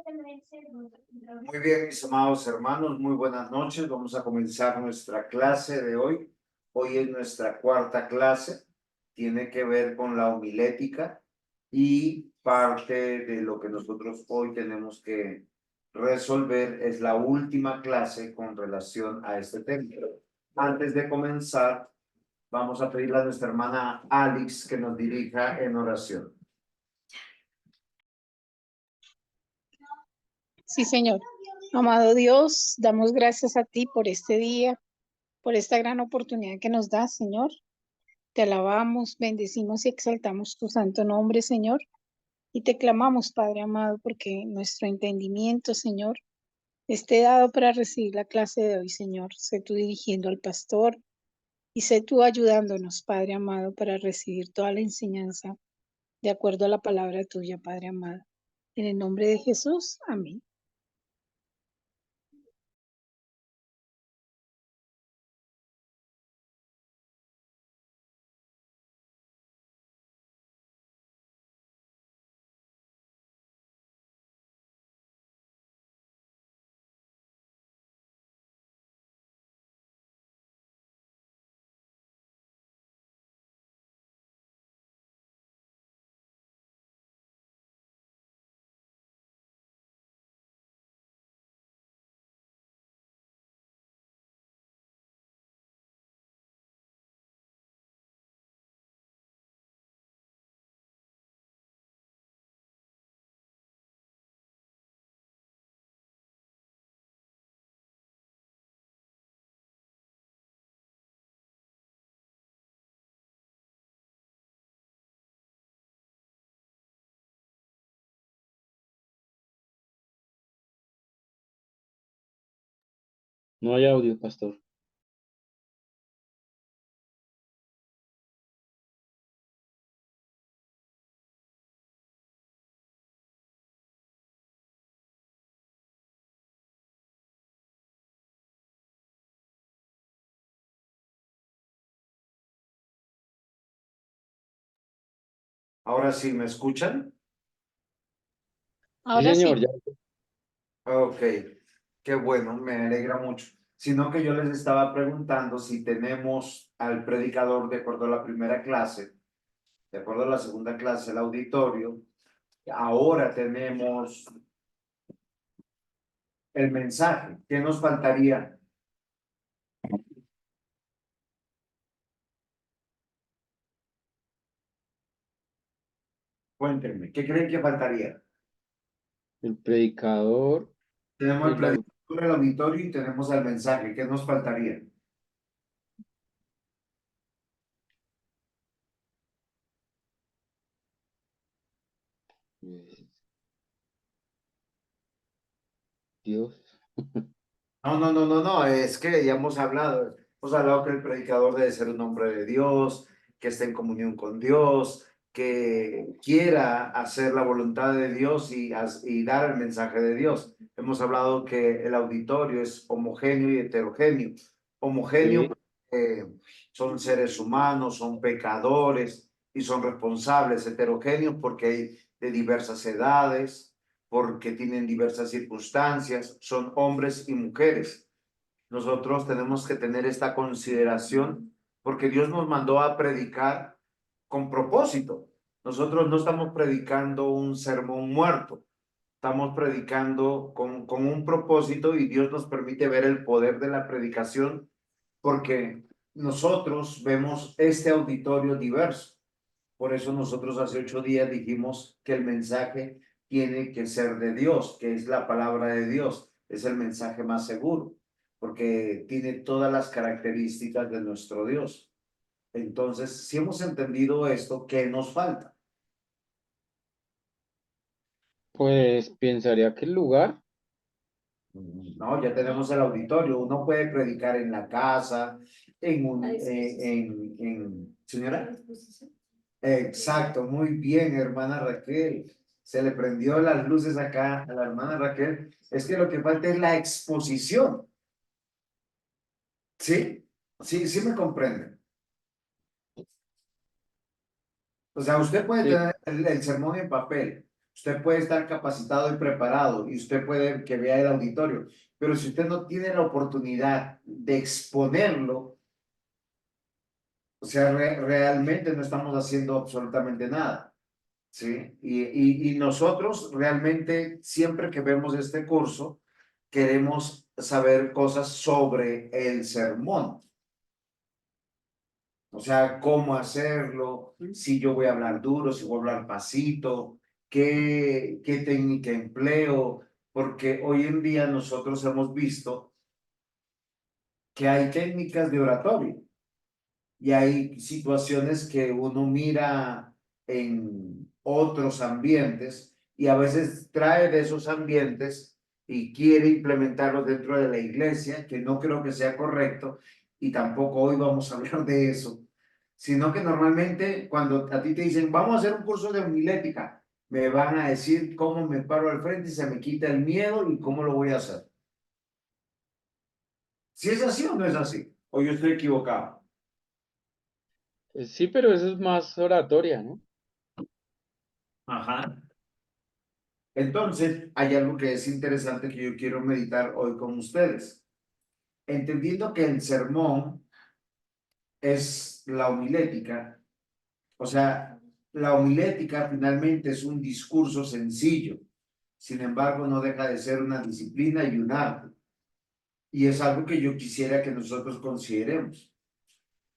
Muy bien, mis amados hermanos, muy buenas noches. Vamos a comenzar nuestra clase de hoy. Hoy es nuestra cuarta clase. Tiene que ver con la homilética y parte de lo que nosotros hoy tenemos que resolver es la última clase con relación a este tema. Antes de comenzar, vamos a pedirle a nuestra hermana Alex que nos dirija en oración. Sí, Señor. Amado Dios, damos gracias a ti por este día, por esta gran oportunidad que nos das, Señor. Te alabamos, bendecimos y exaltamos tu santo nombre, Señor. Y te clamamos, Padre amado, porque nuestro entendimiento, Señor, esté dado para recibir la clase de hoy, Señor. Sé tú dirigiendo al pastor y sé tú ayudándonos, Padre amado, para recibir toda la enseñanza de acuerdo a la palabra tuya, Padre amado. En el nombre de Jesús, amén. No hay audio, pastor. Ahora sí, ¿me escuchan? Ahora Sí, sí. señor, ya. Ok, qué bueno, me alegra mucho. Sino que yo les estaba preguntando si tenemos al predicador de acuerdo a la primera clase, de acuerdo a la segunda clase, el auditorio. Ahora tenemos el mensaje. ¿Qué nos faltaría? Cuéntenme, ¿qué creen que faltaría? El predicador, Tenemos el el au- predicador, el auditorio y tenemos el mensaje. ¿Qué nos faltaría? Dios. No, es que ya hemos hablado que el predicador debe ser un hombre de Dios, que esté en comunión con Dios, que quiera hacer la voluntad de Dios y dar el mensaje de Dios. Hemos hablado que el auditorio es homogéneo y heterogéneo. Homogéneo, Sí, son seres humanos, son pecadores y son responsables. Heterogéneos porque hay de diversas edades, porque tienen diversas circunstancias, son hombres y mujeres. Nosotros tenemos que tener esta consideración porque Dios nos mandó a predicar con propósito. Nosotros no estamos predicando un sermón muerto, estamos predicando con un propósito y Dios nos permite ver el poder de la predicación porque nosotros vemos este auditorio diverso. Por eso nosotros hace 8 días dijimos que el mensaje tiene que ser de Dios, que es la palabra de Dios, es el mensaje más seguro, porque tiene todas las características de nuestro Dios. Entonces, si hemos entendido esto, ¿qué nos falta? pues pensaría que el lugar, No, ya tenemos el auditorio, uno puede predicar en la casa, señora. Exacto, muy bien, hermana Raquel. Se le prendió las luces acá a la hermana Raquel. Es que lo que falta es la exposición. ¿Sí? Sí me comprende. O sea, usted puede sí, tener el sermón en papel, Usted puede estar capacitado y preparado y usted puede que vea el auditorio, pero si usted no tiene la oportunidad de exponerlo, o sea, realmente no estamos haciendo absolutamente nada, ¿sí? Y nosotros realmente siempre que vemos este curso, queremos saber cosas sobre el sermón. O sea, cómo hacerlo, si yo voy a hablar duro, si voy a hablar pasito, qué técnica empleo, porque hoy en día nosotros hemos visto que hay técnicas de oratorio y hay situaciones que uno mira en otros ambientes y a veces trae de esos ambientes y quiere implementarlos dentro de la iglesia, que no creo que sea correcto y tampoco hoy vamos a hablar de eso, sino que normalmente cuando a ti te dicen, vamos a hacer un curso de homilética, me van a decir cómo me paro al frente y se me quita el miedo y cómo lo voy a hacer. ¿Si es así o no es así? ¿O yo estoy equivocado? Sí, pero eso es más oratoria, ¿no? Ajá. Entonces, hay algo que es interesante que yo quiero meditar hoy con ustedes. Entendiendo que el sermón es la homilética, o sea, la homilética finalmente es un discurso sencillo, sin embargo, no deja de ser una disciplina y un arte. Y es algo que yo quisiera que nosotros consideremos.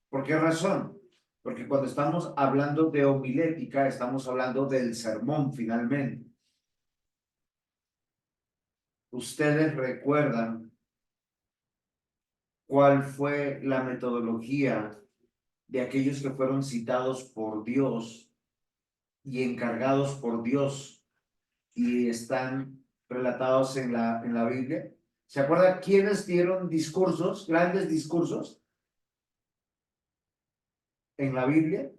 ¿Por qué razón? Porque cuando estamos hablando de homilética, estamos hablando del sermón finalmente. Ustedes recuerdan cuál fue la metodología de aquellos que fueron citados por Dios y encargados por Dios y están relatados en la Biblia. ¿Se acuerdan quiénes dieron discursos, grandes discursos en la Biblia?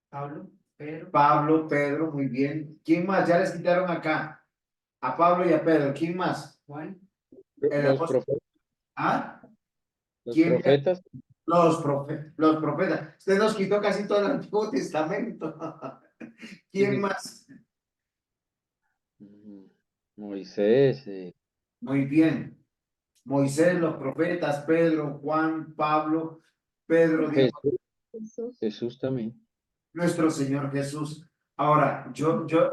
Pablo, Pedro, muy bien. ¿Quién más? Ya les quitaron acá. A Pablo y a Pedro. ¿Quién más? Juan. El Los apóstol. profetas, ¿Ah? los ¿Quién? profetas, Los profetas. Usted nos quitó casi todo el Antiguo Testamento. ¿Quién más? mm, Moisés, Muy bien. Moisés, los profetas, Pedro, Juan, Pablo, Pedro, Dios, Jesús también. nuestro Señor Jesús. Ahora,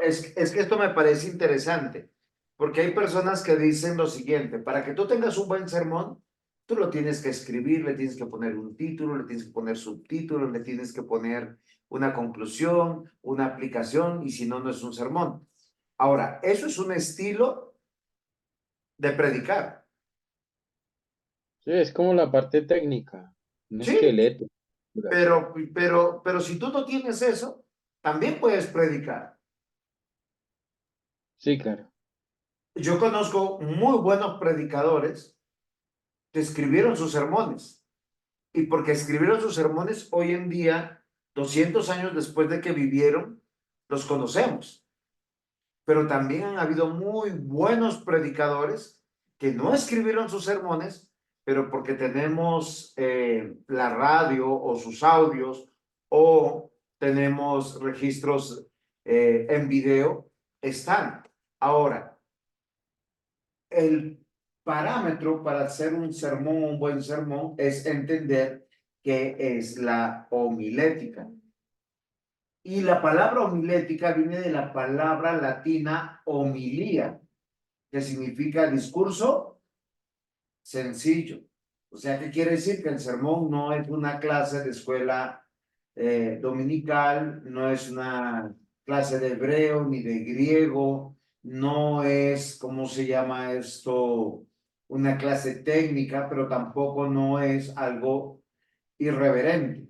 es que esto me parece interesante, porque hay personas que dicen lo siguiente, para que tú tengas un buen sermón, tú lo tienes que escribir, le tienes que poner un título, le tienes que poner subtítulos, le tienes que poner una conclusión, una aplicación, y si no, no es un sermón. Ahora, eso es un estilo de predicar. Sí, es como la parte técnica, un Sí, esqueleto. pero si tú no tienes eso, también puedes predicar. Sí, claro. Yo conozco muy buenos predicadores que escribieron sus sermones. Y porque escribieron sus sermones, hoy en día, 200 años después de que vivieron, los conocemos. Pero también han habido muy buenos predicadores que no escribieron sus sermones, pero porque tenemos la radio o sus audios o tenemos registros en video, están. Ahora, el parámetro para hacer un sermón, un buen sermón, es entender qué es la homilética. Y la palabra homilética viene de la palabra latina homilía, que significa discurso sencillo. O sea, ¿qué quiere decir? Que el sermón no es una clase de escuela dominical, no es una clase de hebreo ni de griego, no es, ¿cómo se llama esto? Una clase técnica, pero tampoco no es algo irreverente.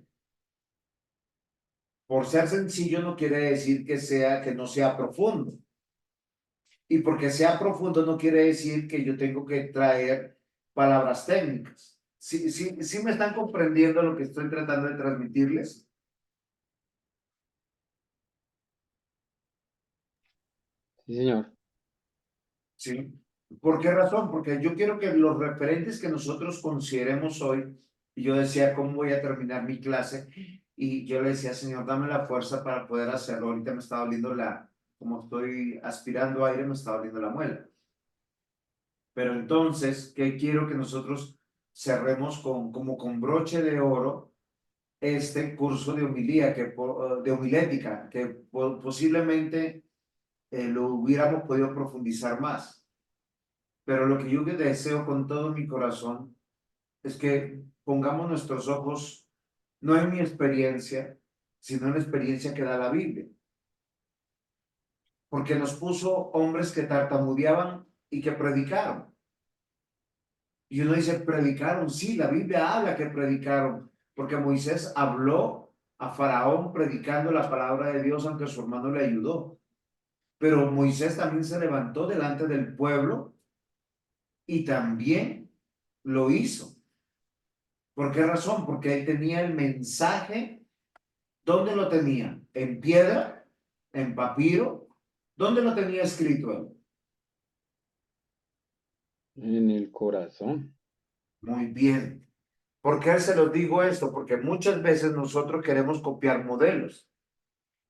Por ser sencillo no quiere decir que no sea profundo. Y porque sea profundo no quiere decir que yo tengo que traer palabras técnicas. ¿Sí me están comprendiendo lo que estoy tratando de transmitirles? Sí, señor. Sí. ¿Por qué razón? Porque yo quiero que los referentes que nosotros consideremos hoy, y yo decía, ¿cómo voy a terminar mi clase? Y yo le decía, Señor, dame la fuerza para poder hacerlo. Ahorita me está doliendo como estoy aspirando aire, me está doliendo la muela. Pero entonces, ¿qué quiero que nosotros cerremos como con broche de oro este curso de homilía, de homilética, que posiblemente lo hubiéramos podido profundizar más. Pero lo que yo deseo con todo mi corazón es que pongamos nuestros ojos no en mi experiencia, sino en la experiencia que da la Biblia. Porque nos puso hombres que tartamudeaban y que predicaron. Y uno dice, predicaron, sí, la Biblia habla que predicaron, porque Moisés habló a Faraón predicando la palabra de Dios, aunque su hermano le ayudó. Pero Moisés también se levantó delante del pueblo y también lo hizo. ¿Por qué razón? Porque él tenía el mensaje. ¿Dónde lo tenía? ¿En piedra? ¿En papiro? ¿Dónde lo tenía escrito él? En el corazón. Muy bien. ¿Por qué se los digo esto? Porque muchas veces nosotros queremos copiar modelos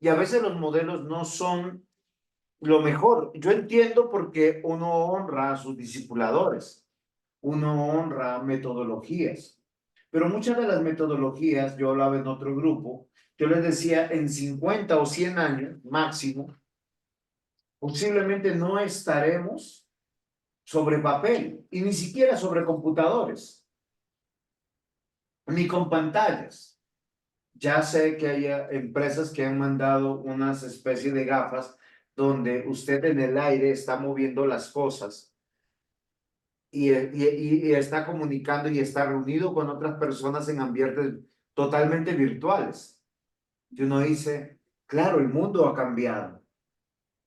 y a veces los modelos no son lo mejor. Yo entiendo porque uno honra a sus discipuladores, uno honra metodologías, pero muchas de las metodologías, yo hablaba en otro grupo, yo les decía en 50 o 100 años máximo, posiblemente no estaremos sobre papel y ni siquiera sobre computadores, ni con pantallas. Ya sé que hay empresas que han mandado unas especies de gafas donde usted en el aire está moviendo las cosas y está comunicando y está reunido con otras personas en ambientes totalmente virtuales. Y uno dice, claro, el mundo ha cambiado,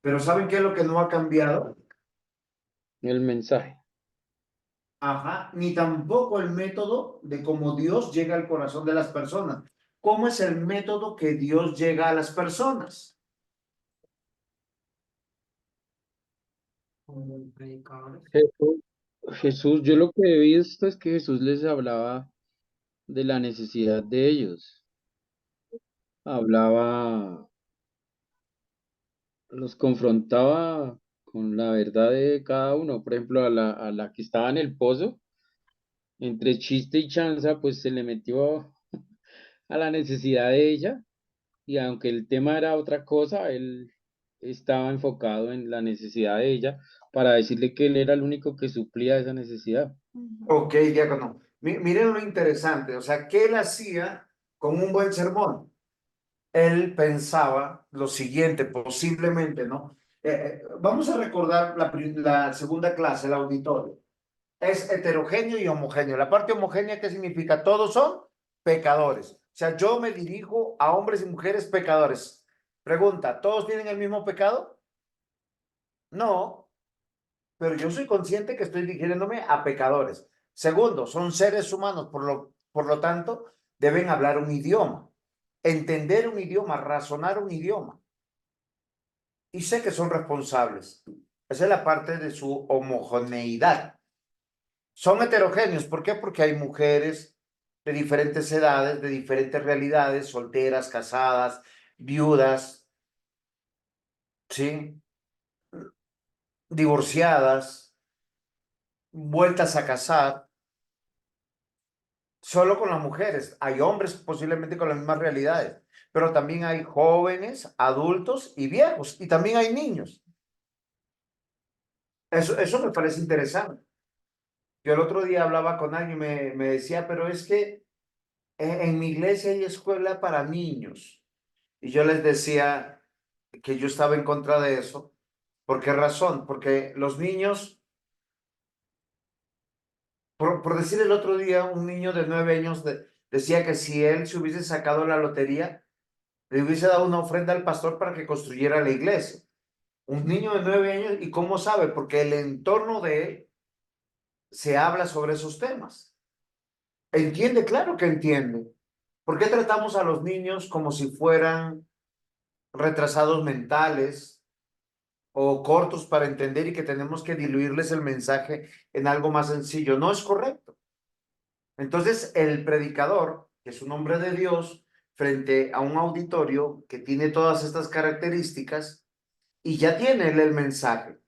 pero ¿saben qué es lo que no ha cambiado? El mensaje. Ajá, ni tampoco el método de cómo Dios llega al corazón de las personas. ¿Cómo es el método que Dios llega a las personas? Jesús, Jesús, yo lo que he visto es que Jesús les hablaba de la necesidad de ellos. Hablaba, los confrontaba con la verdad de cada uno. Por ejemplo, a la que estaba en el pozo, entre chiste y chanza, pues se le metió a la necesidad de ella. Y aunque el tema era otra cosa, él estaba enfocado en la necesidad de ella para decirle que él era el único que suplía esa necesidad. Ok, diácono. Miren lo interesante, o sea, ¿qué él hacía con un buen sermón? Él pensaba lo siguiente, posiblemente, ¿no? Vamos a recordar la segunda clase, el auditorio. Es heterogéneo y homogéneo. La parte homogénea, ¿qué significa? Todos son pecadores. O sea, yo me dirijo a hombres y mujeres pecadores. Pregunta, ¿todos tienen el mismo pecado? No, pero yo soy consciente que estoy dirigiéndome a pecadores. Segundo, son seres humanos, por lo tanto, deben hablar un idioma, entender un idioma, razonar un idioma. Y sé que son responsables. Esa es la parte de su homogeneidad. Son heterogéneos. ¿Por qué? Porque hay mujeres de diferentes edades, de diferentes realidades, solteras, casadas, viudas, ¿sí? Divorciadas, vueltas a casar. Solo con las mujeres. Hay hombres posiblemente con las mismas realidades, pero también hay jóvenes, adultos y viejos, y también hay niños. Eso me parece interesante. Yo el otro día hablaba con alguien y me decía, pero es que en mi iglesia hay escuela para niños. Y yo les decía que yo estaba en contra de eso. ¿Por qué razón? Porque los niños, por decir el otro día, un niño de 9 años decía que si él se hubiese sacado la lotería, le hubiese dado una ofrenda al pastor para que construyera la iglesia. Un niño de 9 años, ¿y cómo sabe? Porque el entorno de él se habla sobre esos temas. Entiende, claro que entiende. ¿Por qué tratamos a los niños como si fueran retrasados mentales o cortos para entender y que tenemos que diluirles el mensaje en algo más sencillo? No es correcto. Entonces, el predicador, que es un hombre de Dios, frente a un auditorio que tiene todas estas características, y ya tiene él el mensaje.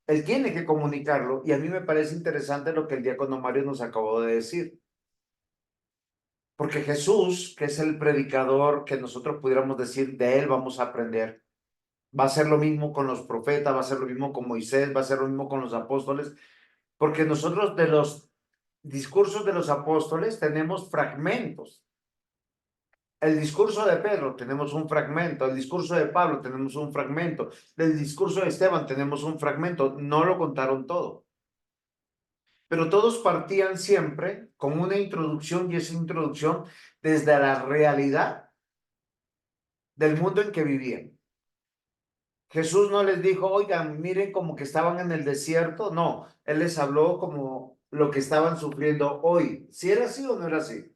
Él tiene que comunicarlo y a mí me parece interesante lo que el diácono Mario nos acabó de decir. Porque Jesús, que es el predicador que nosotros pudiéramos decir, de él vamos a aprender. Va a ser lo mismo con los profetas, va a ser lo mismo con Moisés, va a ser lo mismo con los apóstoles, porque nosotros de los discursos de los apóstoles tenemos fragmentos. El discurso de Pedro tenemos un fragmento, el discurso de Pablo tenemos un fragmento, del discurso de Esteban tenemos un fragmento, no lo contaron todo. Pero todos partían siempre con una introducción y esa introducción desde la realidad del mundo en que vivían. Jesús no les dijo, oigan, miren como que estaban en el desierto. No, él les habló como lo que estaban sufriendo hoy. ¿Si era así o no era así?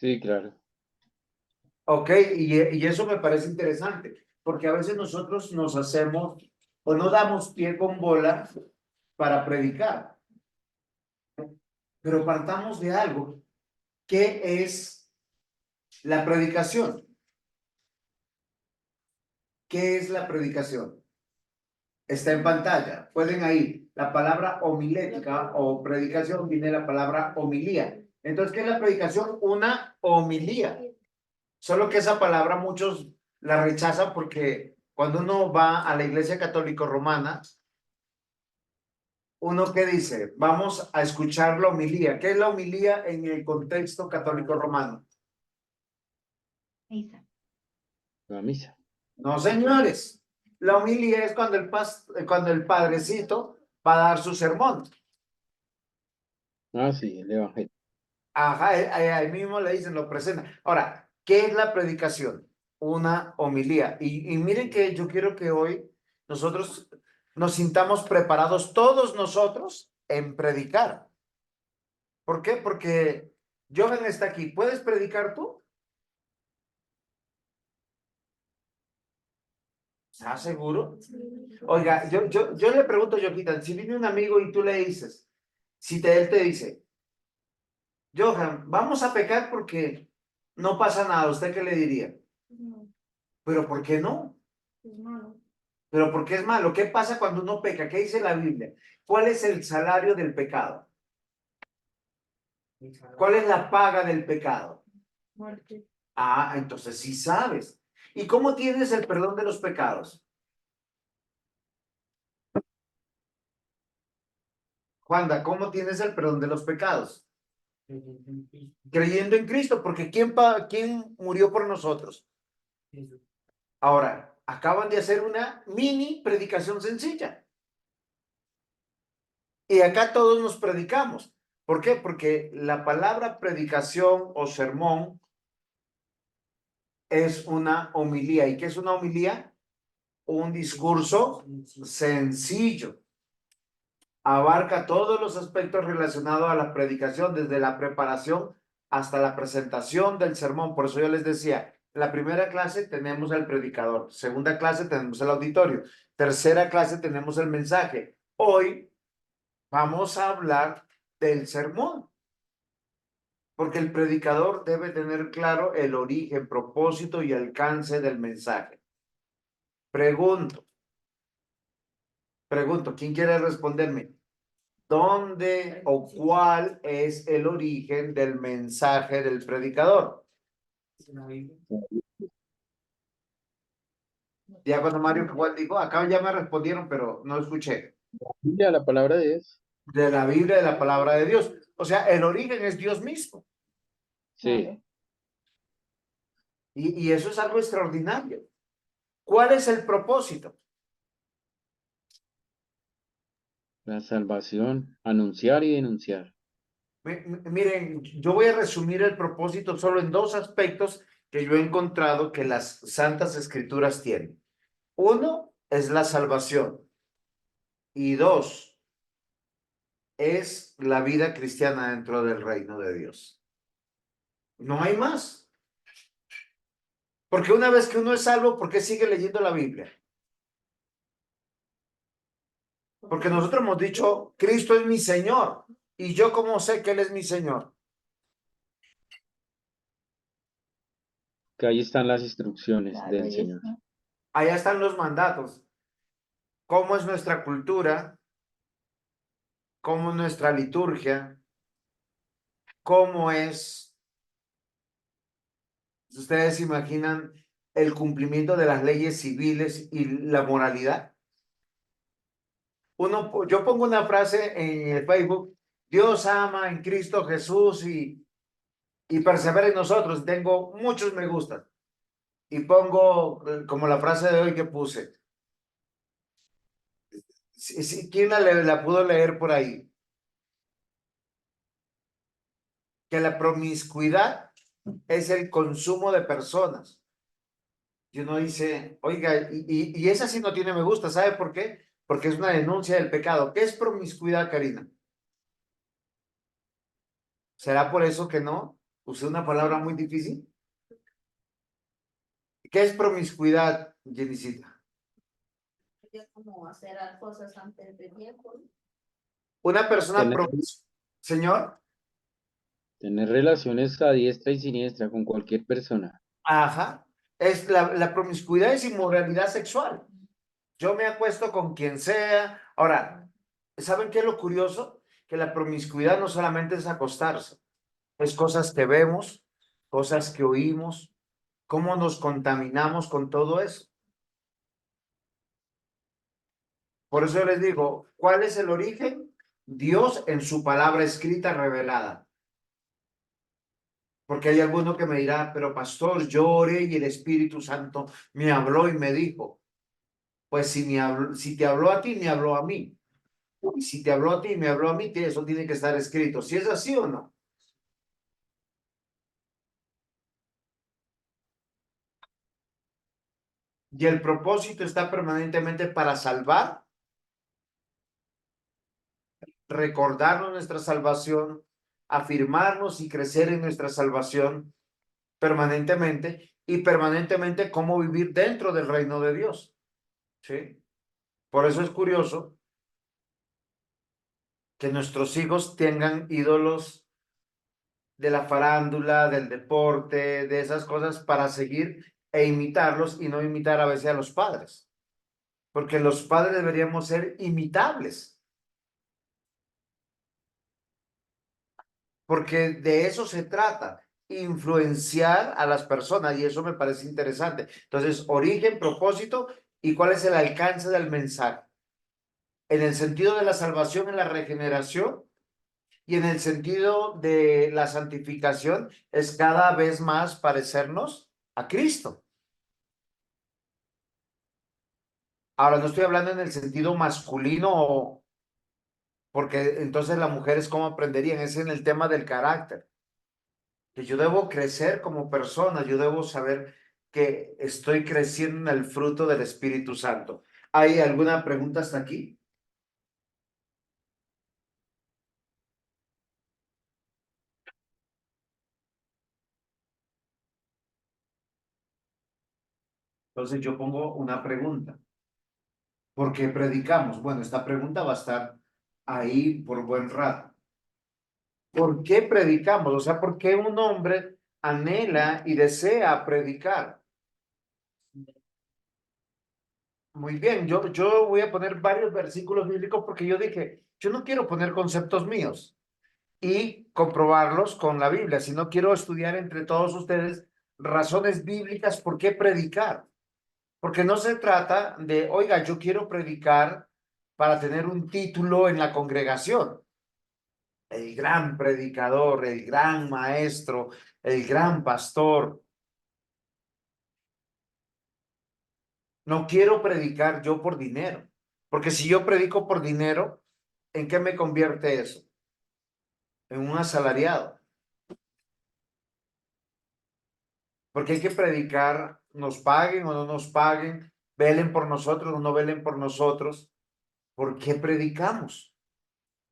Sí, claro. Ok, y eso me parece interesante, porque a veces nosotros nos hacemos o no damos pie con bola para predicar, pero partamos de algo. ¿Qué es la predicación? ¿Qué es la predicación? Está en pantalla. Pueden ahí. La palabra homilética o predicación viene de la palabra homilía. Entonces, ¿qué es la predicación? Una homilía. Solo que esa palabra muchos la rechazan porque cuando uno va a la Iglesia Católica Romana, uno que dice, vamos a escuchar la homilía. ¿Qué es la homilía en el contexto católico romano? Misa. La misa. No, señores. La homilía es cuando el padrecito va a dar su sermón. Ah, sí, el evangelio. Ajá, ahí mismo le dicen, lo presenta. Ahora, ¿qué es la predicación? Una homilía. Y miren que yo quiero que hoy nosotros nos sintamos preparados, todos nosotros, en predicar. ¿Por qué? Porque Joven está aquí. ¿Puedes predicar tú? ¿Estás seguro? Oiga, yo le pregunto a Joquita, si viene un amigo y tú le dices, él te dice, Johan, vamos a pecar porque no pasa nada, ¿usted qué le diría? No, ¿Pero por qué no? es malo. ¿Pero por qué es malo? ¿Qué pasa cuando uno peca? ¿Qué dice la Biblia? ¿Cuál es el salario del pecado? ¿Cuál es la paga del pecado? Muerte. Ah, entonces sí sabes. ¿Y cómo tienes el perdón de los pecados? Juanda, ¿cómo tienes el perdón de los pecados? Creyendo en Cristo, porque ¿quién murió por nosotros? Ahora, acaban de hacer una mini predicación sencilla. Y acá todos nos predicamos. ¿Por qué? Porque la palabra predicación o sermón es una homilía. ¿Y qué es una homilía? Un discurso sencillo. Abarca todos los aspectos relacionados a la predicación, desde la preparación hasta la presentación del sermón. Por eso yo les decía, en la primera clase tenemos el predicador, segunda clase tenemos el auditorio, tercera clase tenemos el mensaje. Hoy vamos a hablar del sermón, porque el predicador debe tener claro el origen, propósito y alcance del mensaje. Pregunto, ¿quién quiere responderme? ¿Dónde o cuál es el origen del mensaje del predicador? Ya cuando Mario igual dijo, acá ya me respondieron, pero no escuché. Biblia, la palabra de Dios. De la Biblia, de la palabra de Dios. O sea, el origen es Dios mismo. Sí, Y eso es algo extraordinario. ¿Cuál es el propósito? la salvación, anunciar y denunciar. Miren, yo voy a resumir el propósito solo en dos aspectos que yo he encontrado que las Santas Escrituras tienen. Uno es la salvación y dos es la vida cristiana dentro del reino de Dios. No hay más. Porque una vez que uno es salvo, ¿por qué sigue leyendo la Biblia? Porque nosotros hemos dicho, Cristo es mi Señor. ¿Y yo cómo sé que Él es mi Señor? que ahí están las instrucciones Claro, del ahí Señor. está. Allá están los mandatos. ¿Cómo es nuestra cultura? ¿Cómo es nuestra liturgia? ¿Cómo es? ¿Ustedes se imaginan el cumplimiento de las leyes civiles y la moralidad? Yo pongo una frase en el Facebook: Dios ama en Cristo Jesús y persevera en nosotros. Tengo muchos me gustan. Y pongo como la frase de hoy que puse. ¿Quién la pudo leer por ahí? Que la promiscuidad es el consumo de personas. Y uno dice, oiga, y esa sí no tiene me gusta. ¿Sabe por qué? Porque es una denuncia del pecado. ¿Qué es promiscuidad, Karina? ¿Será por eso que no? Usé una palabra muy difícil. ¿Qué es promiscuidad, Jenicita? Como hacer las cosas antes de tiempo. Una persona Tener, Señor, tener relaciones a diestra y siniestra con cualquier persona. ajá, es la promiscuidad es inmoralidad sexual. Yo me acuesto con quien sea. Ahora, ¿saben qué es lo curioso? Que la promiscuidad no solamente es acostarse, es cosas que vemos, cosas que oímos, cómo nos contaminamos con todo eso. Por eso les digo, ¿cuál es el origen? Dios en su palabra escrita revelada. Porque hay alguno que me dirá, pero pastor, yo oré y el Espíritu Santo me habló y me dijo. Pues si te habló a ti, me habló a mí. Y si te habló a ti, me habló a mí, eso tiene que estar escrito. ¿Si es así o no? Y el propósito está permanentemente para salvar, recordarnos nuestra salvación, afirmarnos y crecer en nuestra salvación permanentemente y permanentemente cómo vivir dentro del reino de Dios. ¿Sí? Por eso es curioso que nuestros hijos tengan ídolos de la farándula, del deporte, de esas cosas para seguir e imitarlos y no imitar a veces a los padres. Porque los padres deberíamos ser imitables. Porque de eso se trata, influenciar a las personas y eso me parece interesante. Entonces, origen, propósito y cuál es el alcance del mensaje. En el sentido de la salvación, en la regeneración y en el sentido de la santificación es cada vez más parecernos a Cristo. Ahora, no estoy hablando en el sentido masculino, porque entonces las mujeres cómo aprenderían, es en el tema del carácter. Que yo debo crecer como persona, yo debo saber que estoy creciendo en el fruto del Espíritu Santo. ¿Hay alguna pregunta hasta aquí? Entonces yo pongo una pregunta. ¿Por qué predicamos? Bueno, esta pregunta va a estar ahí por buen rato. ¿Por qué predicamos? O sea, ¿por qué un hombre anhela y desea predicar? Muy bien, yo voy a poner varios versículos bíblicos porque yo dije, yo no quiero poner conceptos míos y comprobarlos con la Biblia, sino quiero estudiar entre todos ustedes razones bíblicas por qué predicar. Porque no se trata de, oiga, yo quiero predicar para tener un título en la congregación. El gran predicador, el gran maestro, el gran pastor. No quiero predicar yo por dinero, porque si yo predico por dinero, ¿en qué me convierte eso? En un asalariado. Porque hay que predicar, nos paguen o no nos paguen, velen por nosotros o no velen por nosotros. ¿Por qué predicamos?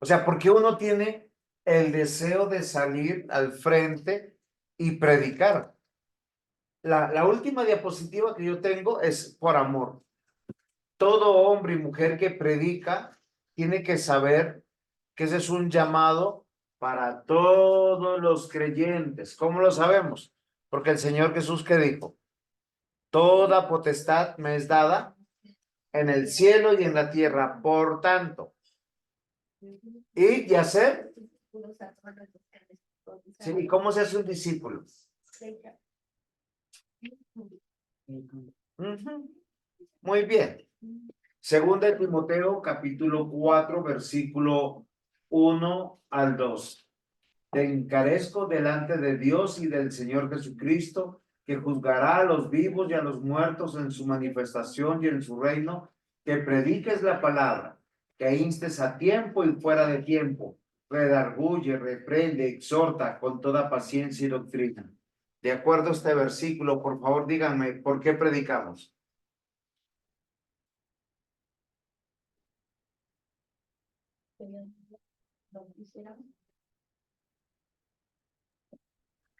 O sea, ¿por qué uno tiene el deseo de salir al frente y predicar? La última diapositiva que yo tengo es por amor. Todo hombre y mujer que predica tiene que saber que ese es un llamado para todos los creyentes. ¿Cómo lo sabemos? Porque el Señor Jesús, ¿qué dijo? Toda potestad me es dada en el cielo y en la tierra. Por tanto, ir y hacer. Sí, ¿y cómo se hace un discípulo? Ujú. Muy bien. Segunda de Timoteo, capítulo 4, versículo 1 al 2. Te encarezco delante de Dios y del Señor Jesucristo, que juzgará a los vivos y a los muertos en su manifestación y en su reino, que prediques la palabra, que instes a tiempo y fuera de tiempo, redarguye, reprende, exhorta con toda paciencia y doctrina. De acuerdo a este versículo, por favor, díganme, ¿por qué predicamos?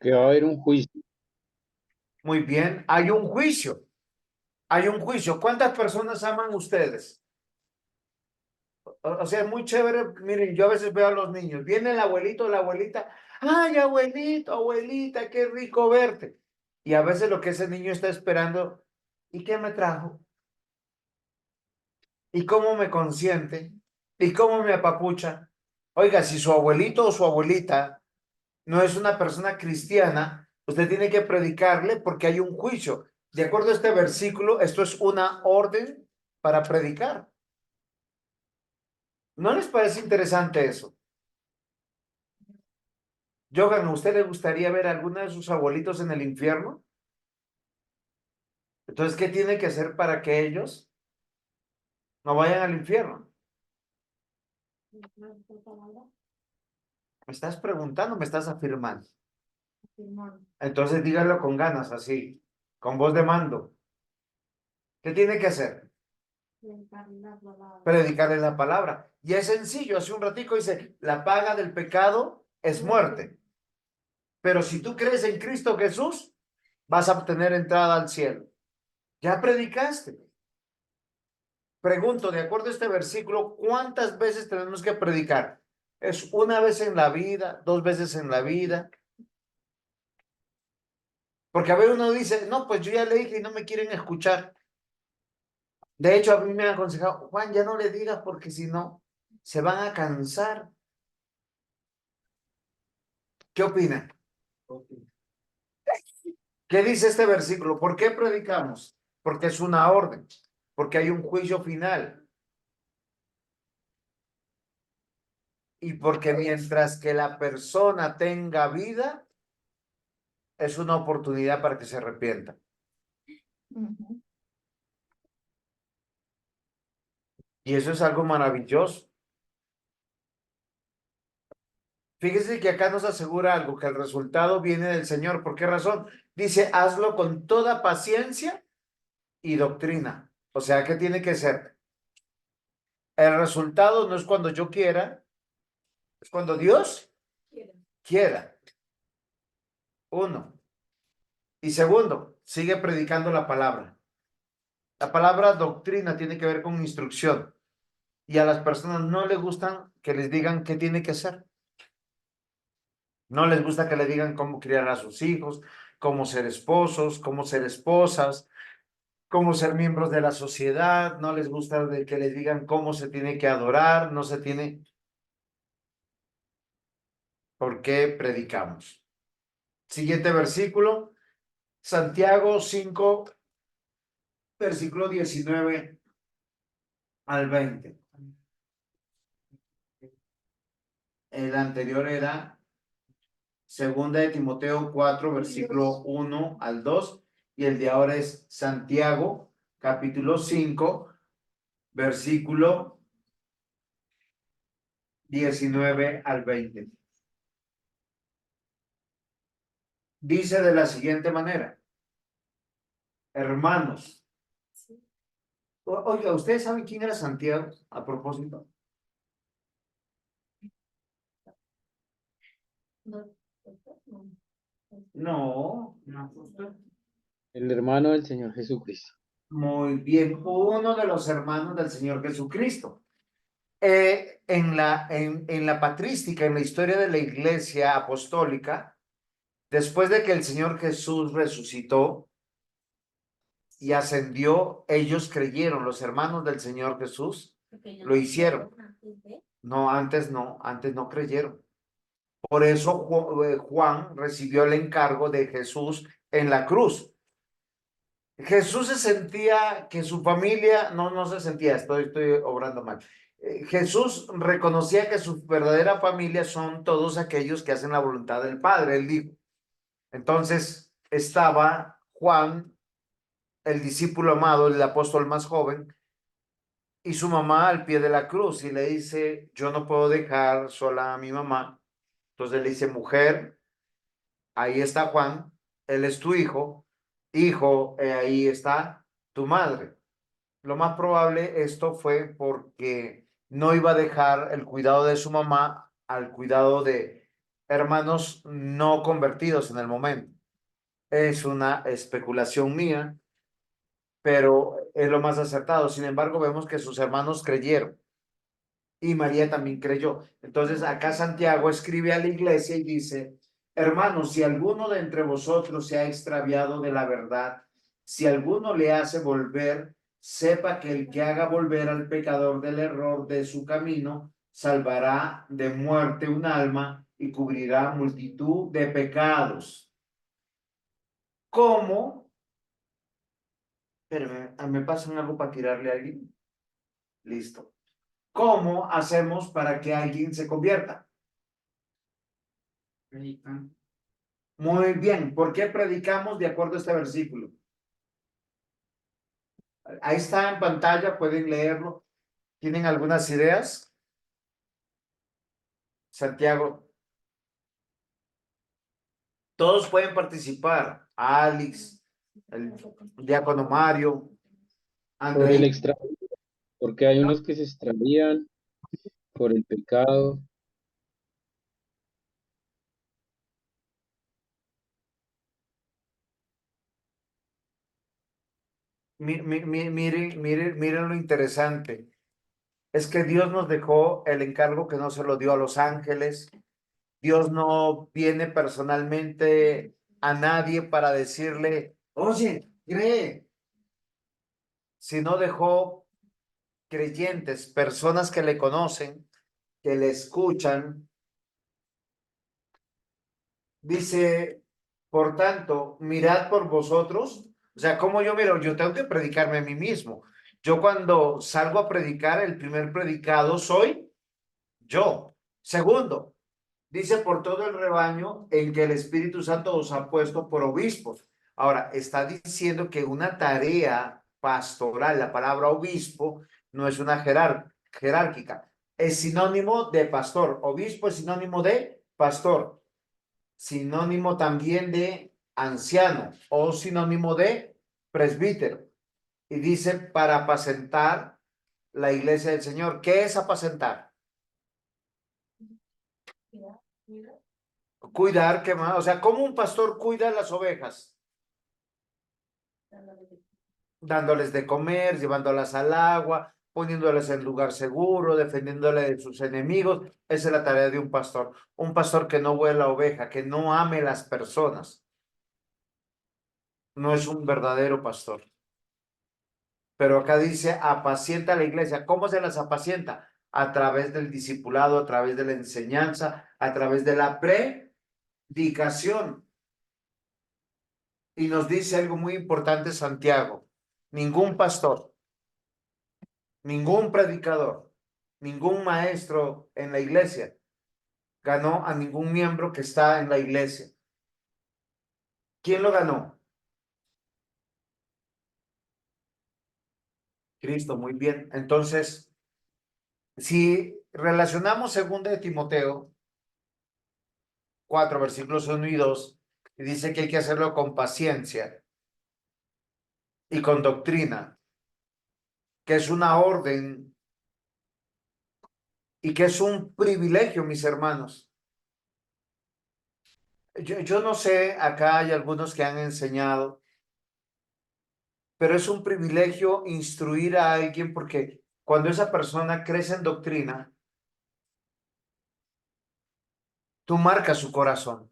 Que va a haber un juicio. Muy bien, hay un juicio. Hay un juicio. ¿Cuántas personas aman ustedes? O sea, es muy chévere. Miren, yo a veces veo a los niños. Viene el abuelito o la abuelita. Ay, abuelito, abuelita, qué rico verte. Y a veces lo que ese niño está esperando, ¿y qué me trajo? ¿Y cómo me consiente? ¿Y cómo me apapucha? Oiga, si su abuelito o su abuelita no es una persona cristiana, usted tiene que predicarle porque hay un juicio. De acuerdo a este versículo, esto es una orden para predicar. ¿No les parece interesante eso? Johan, ¿a usted le gustaría ver a alguno de sus abuelitos en el infierno? Entonces, ¿qué tiene que hacer para que ellos no vayan al infierno? ¿Me estás preguntando o me estás afirmando? Entonces, dígalo con ganas, así, con voz de mando. ¿Qué tiene que hacer? Predicarle la palabra. Y es sencillo, hace un ratico dice, la paga del pecado es muerte. Pero si tú crees en Cristo Jesús, vas a obtener entrada al cielo. Ya predicaste. Pregunto, de acuerdo a este versículo, ¿cuántas veces tenemos que predicar? ¿Es una vez en la vida, dos veces en la vida? Porque a veces uno dice, no, pues yo ya le dije y no me quieren escuchar. De hecho, a mí me han aconsejado, Juan, ya no le digas porque si no, se van a cansar. ¿Qué opinan? ¿Qué dice este versículo? ¿Por qué predicamos? Porque es una orden, porque hay un juicio final y porque mientras que la persona tenga vida, es una oportunidad para que se arrepienta. Y eso es algo maravilloso. Fíjese que acá nos asegura algo, que el resultado viene del Señor. ¿Por qué razón? Dice, hazlo con toda paciencia y doctrina. O sea, ¿qué tiene que ser? El resultado no es cuando yo quiera, es cuando Dios quiera. Uno. Y segundo, sigue predicando la palabra. La palabra doctrina tiene que ver con instrucción. Y a las personas no les gustan que les digan qué tiene que hacer. No les gusta que le digan cómo criar a sus hijos, cómo ser esposos, cómo ser esposas, cómo ser miembros de la sociedad. No les gusta de que les digan cómo se tiene que adorar, no se tiene. ¿Por qué predicamos? Siguiente versículo, Santiago 5, versículo 19 al 20. El anterior era Segunda de Timoteo 4, versículo 1 al 2, y el de ahora es Santiago, capítulo 5, versículo 19 al 20. Dice de la siguiente manera, hermanos. Oiga, ¿ustedes saben quién era Santiago a propósito? No, no. El hermano del Señor Jesucristo. Muy bien, uno de los hermanos del Señor Jesucristo. En la patrística, en la historia de la iglesia apostólica, Después de que el Señor Jesús resucitó y ascendió, ellos creyeron, los hermanos del Señor Jesús Porque ellos lo no hicieron. creyeron antes de- No, antes no creyeron. Por eso Juan recibió el encargo de Jesús en la cruz. Jesús se sentía que su familia, no se sentía, estoy obrando mal. Jesús reconocía que su verdadera familia son todos aquellos que hacen la voluntad del Padre, él dijo. Entonces estaba Juan, el discípulo amado, el apóstol más joven, y su mamá al pie de la cruz y le dice, yo no puedo dejar sola a mi mamá. Entonces le dice, mujer, ahí está Juan, él es tu hijo, hijo, ahí está tu madre. Lo más probable esto fue porque no iba a dejar el cuidado de su mamá al cuidado de hermanos no convertidos en el momento. Es una especulación mía, pero es lo más acertado. Sin embargo, vemos que sus hermanos creyeron y María también creyó. Entonces, acá Santiago escribe a la iglesia y dice, hermanos, si alguno de entre vosotros se ha extraviado de la verdad, si alguno le hace volver, sepa que el que haga volver al pecador del error de su camino, salvará de muerte un alma y cubrirá multitud de pecados. ¿Cómo? Espérame, me pasan algo para tirarle a alguien. Listo. ¿Cómo hacemos para que alguien se convierta? Predican. Muy bien. ¿Por qué predicamos de acuerdo a este versículo? Ahí está en pantalla, pueden leerlo. ¿Tienen algunas ideas? Santiago. Todos pueden participar. Alex, el diácono Mario, Por el André. extra, porque hay unos que se extravían por el pecado. Miren lo interesante. Es que Dios nos dejó el encargo que no se lo dio a los ángeles. Dios no viene personalmente a nadie para decirle, oye, cree, sino dejó creyentes, personas que le conocen, que le escuchan. Dice, por tanto, mirad por vosotros. O sea, ¿cómo yo miro? Yo tengo que predicarme a mí mismo. Yo cuando salgo a predicar, el primer predicado soy yo. Segundo, dice por todo el rebaño en que el Espíritu Santo os ha puesto por obispos. Ahora, está diciendo que una tarea pastoral, la palabra obispo, no es una jerárquica, es sinónimo de pastor. Obispo es sinónimo de pastor, sinónimo también de anciano o sinónimo de presbítero. Y dice para apacentar la iglesia del Señor. ¿Qué es apacentar? Cuidar, ¿qué más? O sea, ¿cómo un pastor cuida las ovejas? Dándoles de comer, llevándolas al agua, poniéndoles en lugar seguro, defendiéndoles de sus enemigos. Esa es la tarea de un pastor. Un pastor que no huele la oveja, que no ame las personas. No es un verdadero pastor. Pero acá dice, apacienta a la iglesia. ¿Cómo se las apacienta? A través del discipulado, a través de la enseñanza, a través de la predicación. Y nos dice algo muy importante Santiago. Ningún pastor, ningún predicador, ningún maestro en la iglesia ganó a ningún miembro que está en la iglesia. ¿Quién lo ganó? Cristo, muy bien. Entonces, si relacionamos 2 de Timoteo 4, versículos 1 y 2, y dice que hay que hacerlo con paciencia y con doctrina, que es una orden y que es un privilegio, mis hermanos. Yo no sé, acá hay algunos que han enseñado, pero es un privilegio instruir a alguien porque cuando esa persona crece en doctrina, tú marcas su corazón.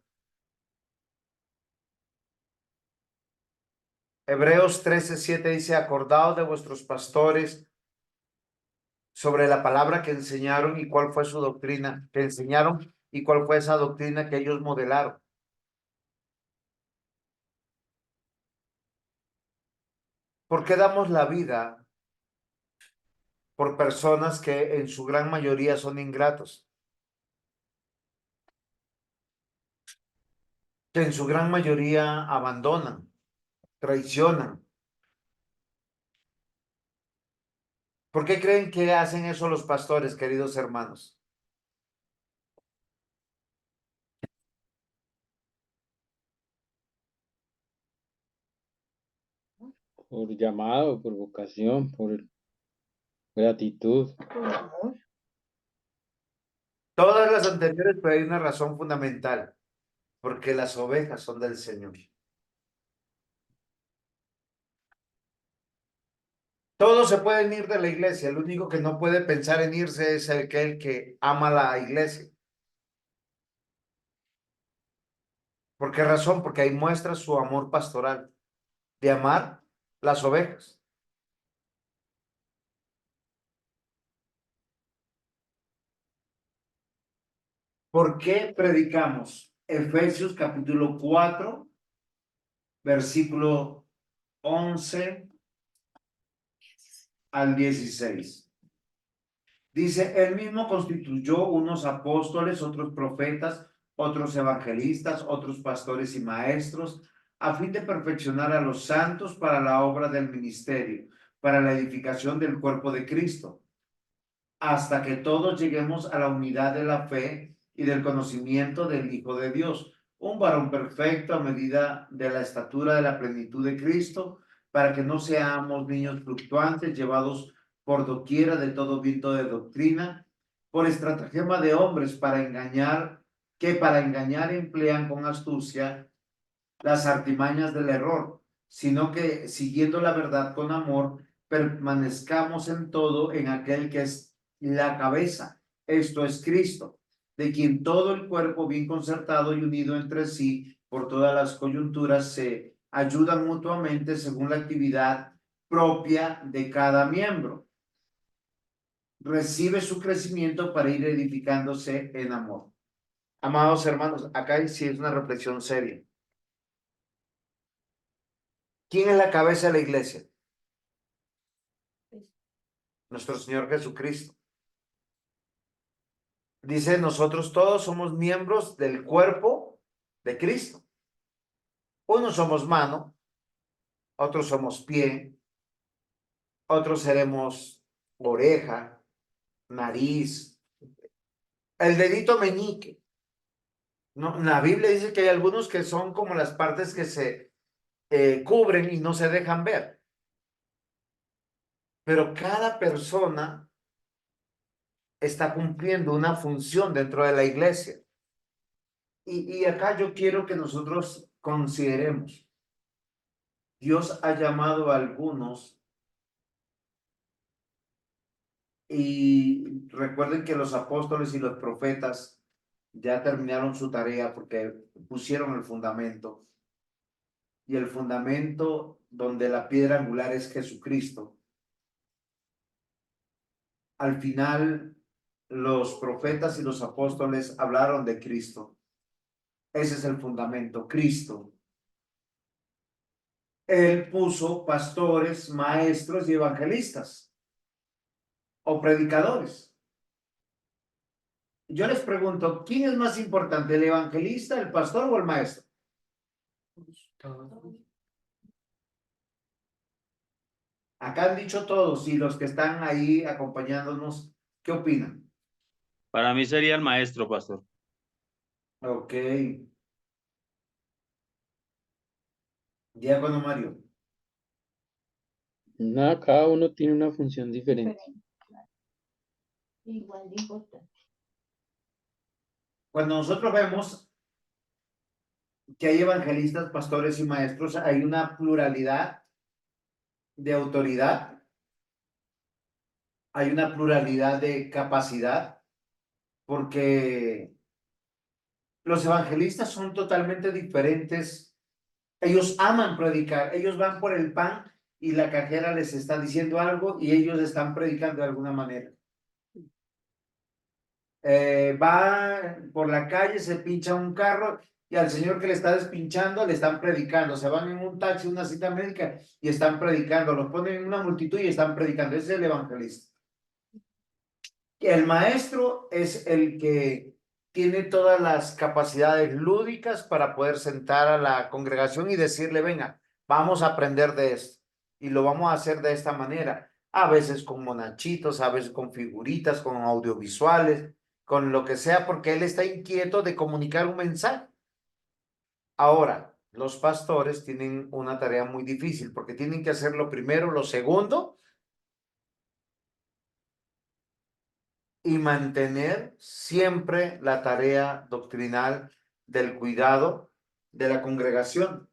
Hebreos 13:7 dice, acordaos de vuestros pastores sobre la palabra que enseñaron y cuál fue su doctrina, que enseñaron y cuál fue esa doctrina que ellos modelaron. ¿Por qué damos la vida por personas que en su gran mayoría son ingratos? Que en su gran mayoría abandonan, traicionan. ¿Por qué creen que hacen eso los pastores, queridos hermanos? Por llamado, por vocación, por gratitud. Todas las anteriores, pero hay una razón fundamental, porque las ovejas son del Señor. Todos se pueden ir de la iglesia, el único que no puede pensar en irse es aquel que ama la iglesia. ¿Por qué razón? Porque ahí muestra su amor pastoral, de amar las ovejas. ¿Por qué predicamos? Efesios capítulo 4, versículo 11 al 16. Dice, él mismo constituyó unos apóstoles, otros profetas, otros evangelistas, otros pastores y maestros, a fin de perfeccionar a los santos para la obra del ministerio, para la edificación del cuerpo de Cristo, hasta que todos lleguemos a la unidad de la fe y del conocimiento del Hijo de Dios, un varón perfecto a medida de la estatura de la plenitud de Cristo, para que no seamos niños fluctuantes, llevados por doquiera de todo viento de doctrina, por estratagema de hombres para engañar emplean con astucia las artimañas del error, sino que siguiendo la verdad con amor, permanezcamos en todo en aquel que es la cabeza, esto es Cristo, de quien todo el cuerpo bien concertado y unido entre sí por todas las coyunturas se ayudan mutuamente según la actividad propia de cada miembro. Recibe su crecimiento para ir edificándose en amor. Amados hermanos, acá sí es una reflexión seria. ¿Quién es la cabeza de la iglesia? Nuestro Señor Jesucristo. Dice, nosotros todos somos miembros del cuerpo de Cristo. Unos somos mano, otros somos pie, otros seremos oreja, nariz, el dedito meñique. No, la Biblia dice que hay algunos que son como las partes que se cubren y no se dejan ver. Pero cada persona está cumpliendo una función dentro de la iglesia. Y acá yo quiero que nosotros consideremos, Dios ha llamado a algunos y recuerden que los apóstoles y los profetas ya terminaron su tarea porque pusieron el fundamento. Y el fundamento donde la piedra angular es Jesucristo. Al final, los profetas y los apóstoles hablaron de Cristo. Ese es el fundamento, Cristo. Él puso pastores, maestros y evangelistas o predicadores. Yo les pregunto, ¿quién es más importante, el evangelista, el pastor o el maestro? Acá han dicho todos y los que están ahí acompañándonos, ¿qué opinan? Para mí sería el maestro, pastor. Ok. Diácono Mario. Nada, cada uno tiene una función diferente. Igual de importante. Cuando nosotros vemos que hay evangelistas, pastores y maestros, hay una pluralidad de autoridad, hay una pluralidad de capacidad, porque los evangelistas son totalmente diferentes Ellos aman predicar, ellos van por el pan y la cajera les está diciendo algo y ellos están predicando de alguna manera. Va por la calle, se pincha un carro y al señor que le está despinchando le están predicando. Se van en un taxi, una cita médica y están predicando. Los ponen en una multitud y están predicando. Ese es el evangelista. El maestro es el que tiene todas las capacidades lúdicas para poder sentar a la congregación y decirle, venga, vamos a aprender de esto y lo vamos a hacer de esta manera. A veces con monachitos, a veces con figuritas, con audiovisuales, con lo que sea, porque él está inquieto de comunicar un mensaje. Ahora, los pastores tienen una tarea muy difícil porque tienen que hacer lo primero, lo segundo y mantener siempre la tarea doctrinal del cuidado de la congregación,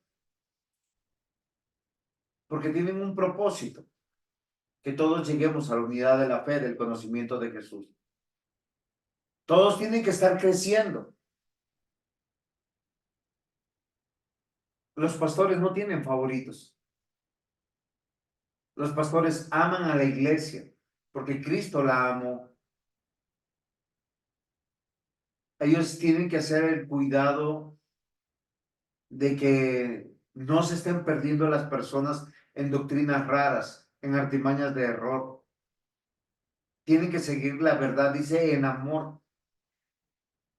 porque tienen un propósito, que todos lleguemos a la unidad de la fe, del conocimiento de Jesús. Todos tienen que estar creciendo. Los pastores no tienen favoritos. Los pastores aman a la iglesia, porque Cristo la amó. Ellos tienen que hacer el cuidado de que no se estén perdiendo las personas en doctrinas raras, en artimañas de error. Tienen que seguir la verdad, dice, en amor,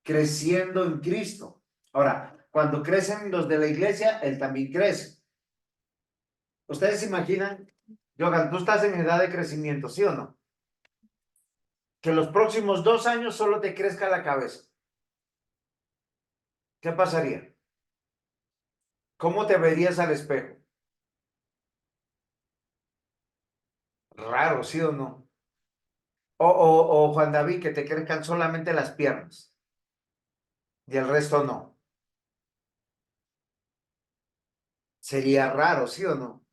creciendo en Cristo. Ahora, cuando crecen los de la iglesia, él también crece. ¿Ustedes se imaginan, Johan, tú estás en edad de crecimiento, sí o no? Que los próximos 2 años solo te crezca la cabeza. ¿Qué pasaría? ¿Cómo te verías al espejo? Raro, ¿sí o no? O Juan David, que te crezcan solamente las piernas y el resto no. Sería raro, ¿sí o no?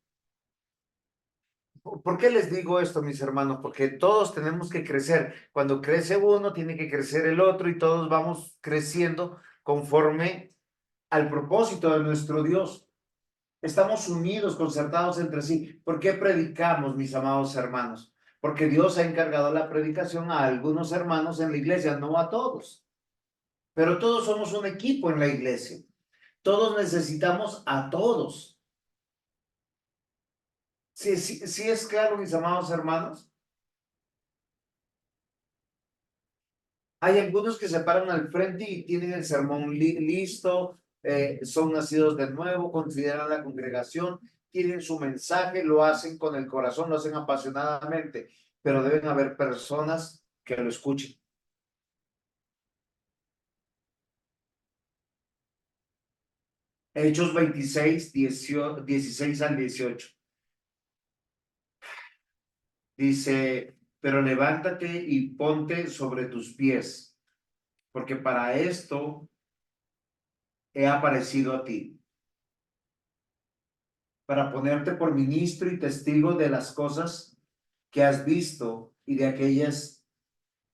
¿Por qué les digo esto, mis hermanos? Porque todos tenemos que crecer. Cuando crece uno, tiene que crecer el otro y todos vamos creciendo conforme al propósito de nuestro Dios. Estamos unidos, concertados entre sí. ¿Por qué predicamos, mis amados hermanos? Porque Dios ha encargado la predicación a algunos hermanos en la iglesia, no a todos. Pero todos somos un equipo en la iglesia. Todos necesitamos a todos. Sí es claro, mis amados hermanos. Hay algunos que se paran al frente y tienen el sermón listo, son nacidos de nuevo, consideran la congregación, tienen su mensaje, lo hacen con el corazón, lo hacen apasionadamente, pero deben haber personas que lo escuchen. Hechos 26, 16 al 18. Dice, pero levántate y ponte sobre tus pies, porque para esto he aparecido a ti, para ponerte por ministro y testigo de las cosas que has visto y de aquellas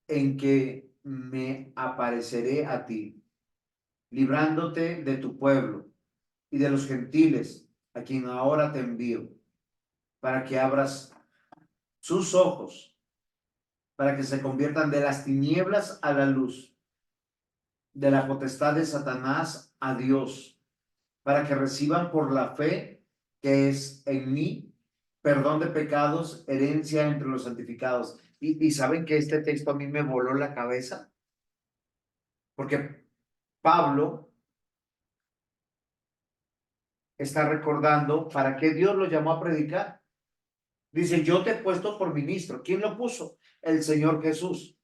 en que me apareceré a ti, librándote de tu pueblo y de los gentiles, a quien ahora te envío, para que abras sus ojos, para que se conviertan de las tinieblas a la luz, de la potestad de Satanás a Dios, para que reciban por la fe que es en mí perdón de pecados, herencia entre los santificados. Y saben que este texto a mí me voló la cabeza, porque Pablo está recordando para qué Dios lo llamó a predicar. Dice, yo te he puesto por ministro. ¿Quién lo puso? El Señor Jesús.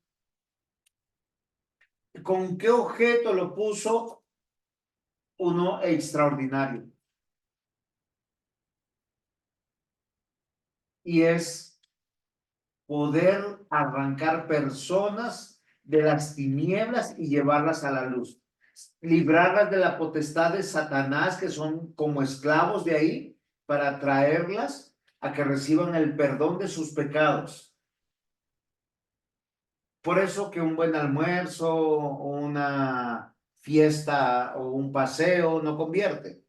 ¿Con qué objeto lo puso? Uno extraordinario. Y es poder arrancar personas de las tinieblas y llevarlas a la luz. Librarlas de la potestad de Satanás, que son como esclavos de ahí, para traerlas a que reciban el perdón de sus pecados. Por eso que un buen almuerzo, una fiesta o un paseo no convierte.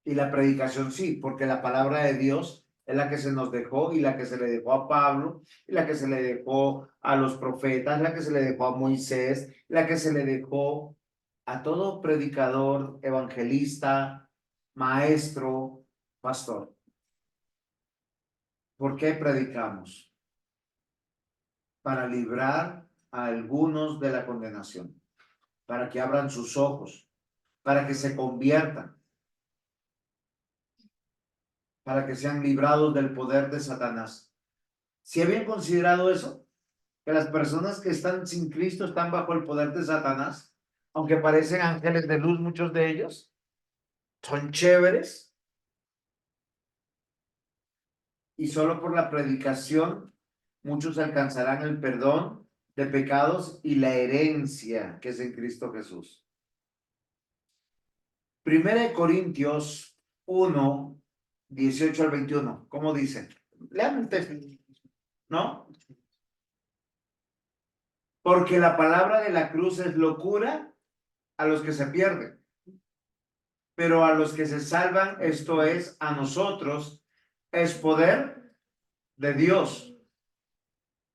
Y la predicación sí, porque la palabra de Dios es la que se nos dejó y la que se le dejó a Pablo, y la que se le dejó a los profetas, la que se le dejó a Moisés, la que se le dejó a todo predicador, evangelista, maestro, pastor. ¿Por qué predicamos? Para librar a algunos de la condenación, para que abran sus ojos, para que se conviertan, para que sean librados del poder de Satanás. ¿Sí habían considerado eso? Que las personas que están sin Cristo están bajo el poder de Satanás, aunque parecen ángeles de luz, muchos de ellos son chéveres, y solo por la predicación muchos alcanzarán el perdón de pecados y la herencia que es en Cristo Jesús. Primera de Corintios 1, 18 al 21, ¿cómo dice? Lean el texto, ¿no? Porque la palabra de la cruz es locura a los que se pierden, pero a los que se salvan, esto es, a nosotros, es poder de Dios.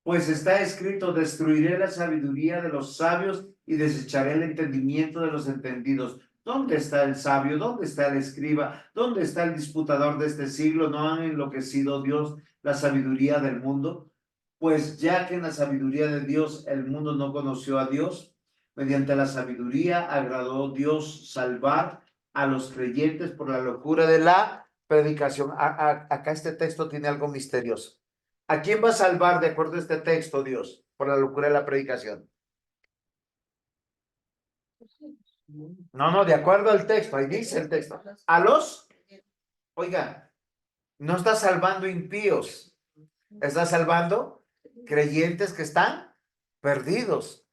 Pues está escrito, destruiré la sabiduría de los sabios y desecharé el entendimiento de los entendidos. ¿Dónde está el sabio? ¿Dónde está el escriba? ¿Dónde está el disputador de este siglo? ¿No han enloquecido Dios la sabiduría del mundo? Pues ya que en la sabiduría de Dios el mundo no conoció a Dios, mediante la sabiduría agradó Dios salvar a los creyentes por la locura de la predicación. Acá este texto tiene algo misterioso. ¿A quién va a salvar de acuerdo a este texto Dios por la locura de la predicación? No, de acuerdo al texto, ahí dice el texto. A los, oiga, no está salvando impíos, está salvando creyentes que están perdidos.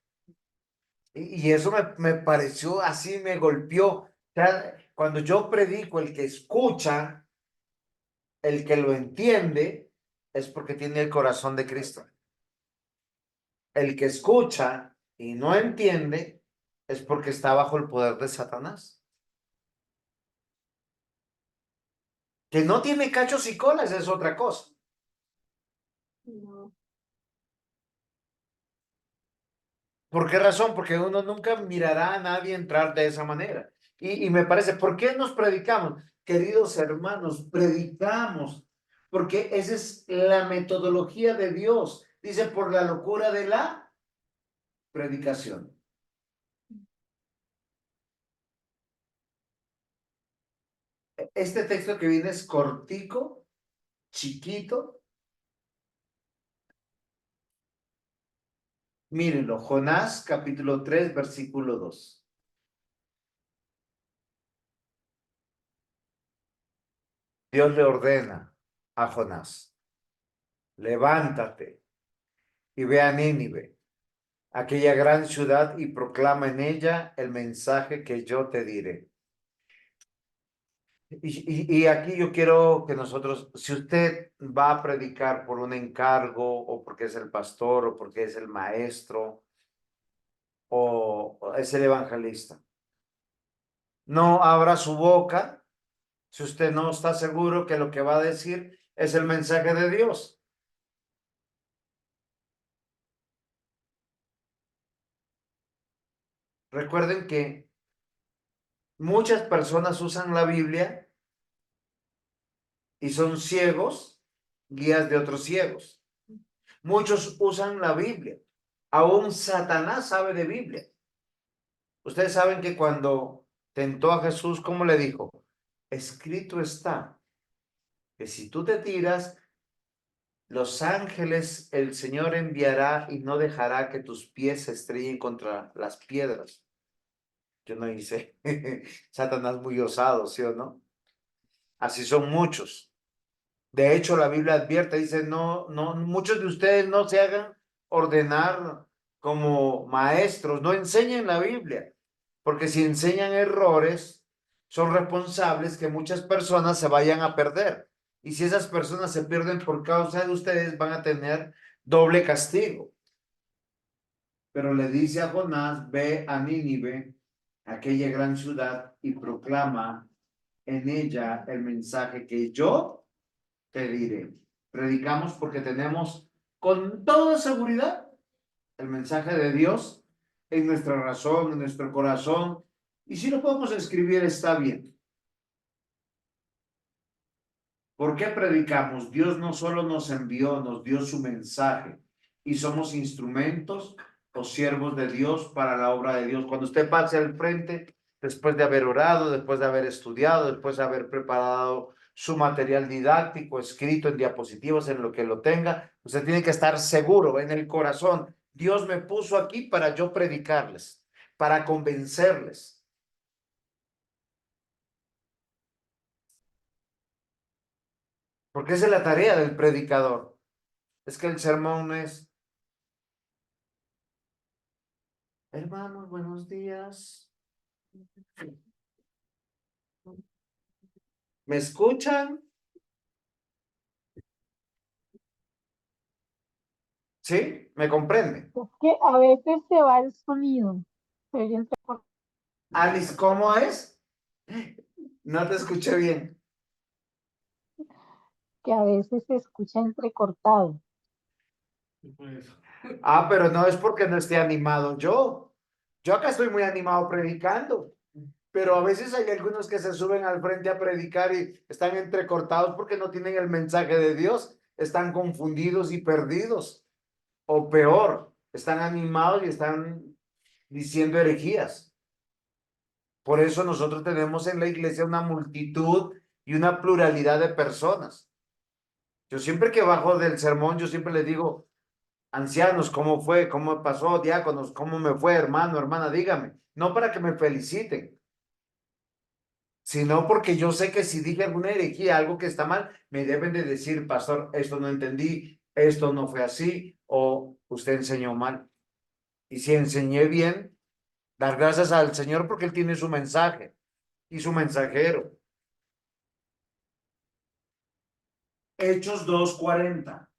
Y eso me pareció así, me golpeó. O sea, cuando yo predico, el que escucha, el que lo entiende, es porque tiene el corazón de Cristo. El que escucha y no entiende es porque está bajo el poder de Satanás. Que no tiene cachos y colas es otra cosa. No. ¿Por qué razón? Porque uno nunca mirará a nadie entrar de esa manera. Y me parece, ¿por qué nos predicamos? Queridos hermanos, predicamos, porque esa es la metodología de Dios. Dice, por la locura de la predicación. Este texto que viene es cortico, chiquito. Mírenlo, Jonás capítulo 3, versículo 2. Dios le ordena a Jonás, levántate y ve a Nínive, aquella gran ciudad, y proclama en ella el mensaje que yo te diré. Y aquí yo quiero que nosotros, si usted va a predicar por un encargo, o porque es el pastor, o porque es el maestro, o es el evangelista, no abra su boca si usted no está seguro que lo que va a decir es el mensaje de Dios. Recuerden que muchas personas usan la Biblia y son ciegos, guías de otros ciegos. Muchos usan la Biblia. Aún Satanás sabe de Biblia. Ustedes saben que cuando tentó a Jesús, ¿cómo le dijo? Escrito está que si tú te tiras, los ángeles el Señor enviará y no dejará que tus pies se estrellen contra las piedras. Yo no hice. Satanás muy osado, ¿sí o no? Así son muchos. De hecho, la Biblia advierte, dice, no, muchos de ustedes no se hagan ordenar como maestros, no enseñen la Biblia, porque si enseñan errores, son responsables que muchas personas se vayan a perder. Y si esas personas se pierden por causa de ustedes, van a tener doble castigo. Pero le dice a Jonás, ve a Nínive, aquella gran ciudad, y proclama en ella el mensaje que yo te diré. Predicamos porque tenemos con toda seguridad el mensaje de Dios en nuestra razón, en nuestro corazón. Y si lo podemos escribir, está bien. ¿Por qué predicamos? Dios no solo nos envió, nos dio su mensaje y somos instrumentos o siervos de Dios para la obra de Dios. Cuando usted pase al frente, después de haber orado, después de haber estudiado, después de haber preparado su material didáctico, escrito en diapositivas, en lo que lo tenga, usted tiene que estar seguro en el corazón. Dios me puso aquí para yo predicarles, para convencerles. Porque esa es la tarea del predicador. Es que el sermón es, hermanos, buenos días. ¿Me escuchan? ¿Sí? ¿Me comprende? Es que a veces se va el sonido. Se oye Alice, ¿cómo es? No te escuché bien. que a veces se escucha entrecortado. Ah, pero no es porque no esté animado yo. Yo acá estoy muy animado predicando. Pero a veces hay algunos que se suben al frente a predicar y están entrecortados porque no tienen el mensaje de Dios. Están confundidos y perdidos. O peor, están animados y están diciendo herejías. Por eso nosotros tenemos en la iglesia una multitud y una pluralidad de personas. Yo siempre que bajo del sermón, yo siempre les digo, ancianos, ¿cómo fue? ¿Cómo pasó? Diáconos, ¿cómo me fue? Hermano, hermana, dígame. No para que me feliciten, sino porque yo sé que si dije alguna herejía, algo que está mal, me deben de decir, pastor, esto no entendí, esto no fue así, o usted enseñó mal. Y si enseñé bien, dar gracias al Señor porque Él tiene su mensaje y su mensajero. Hechos 2:40.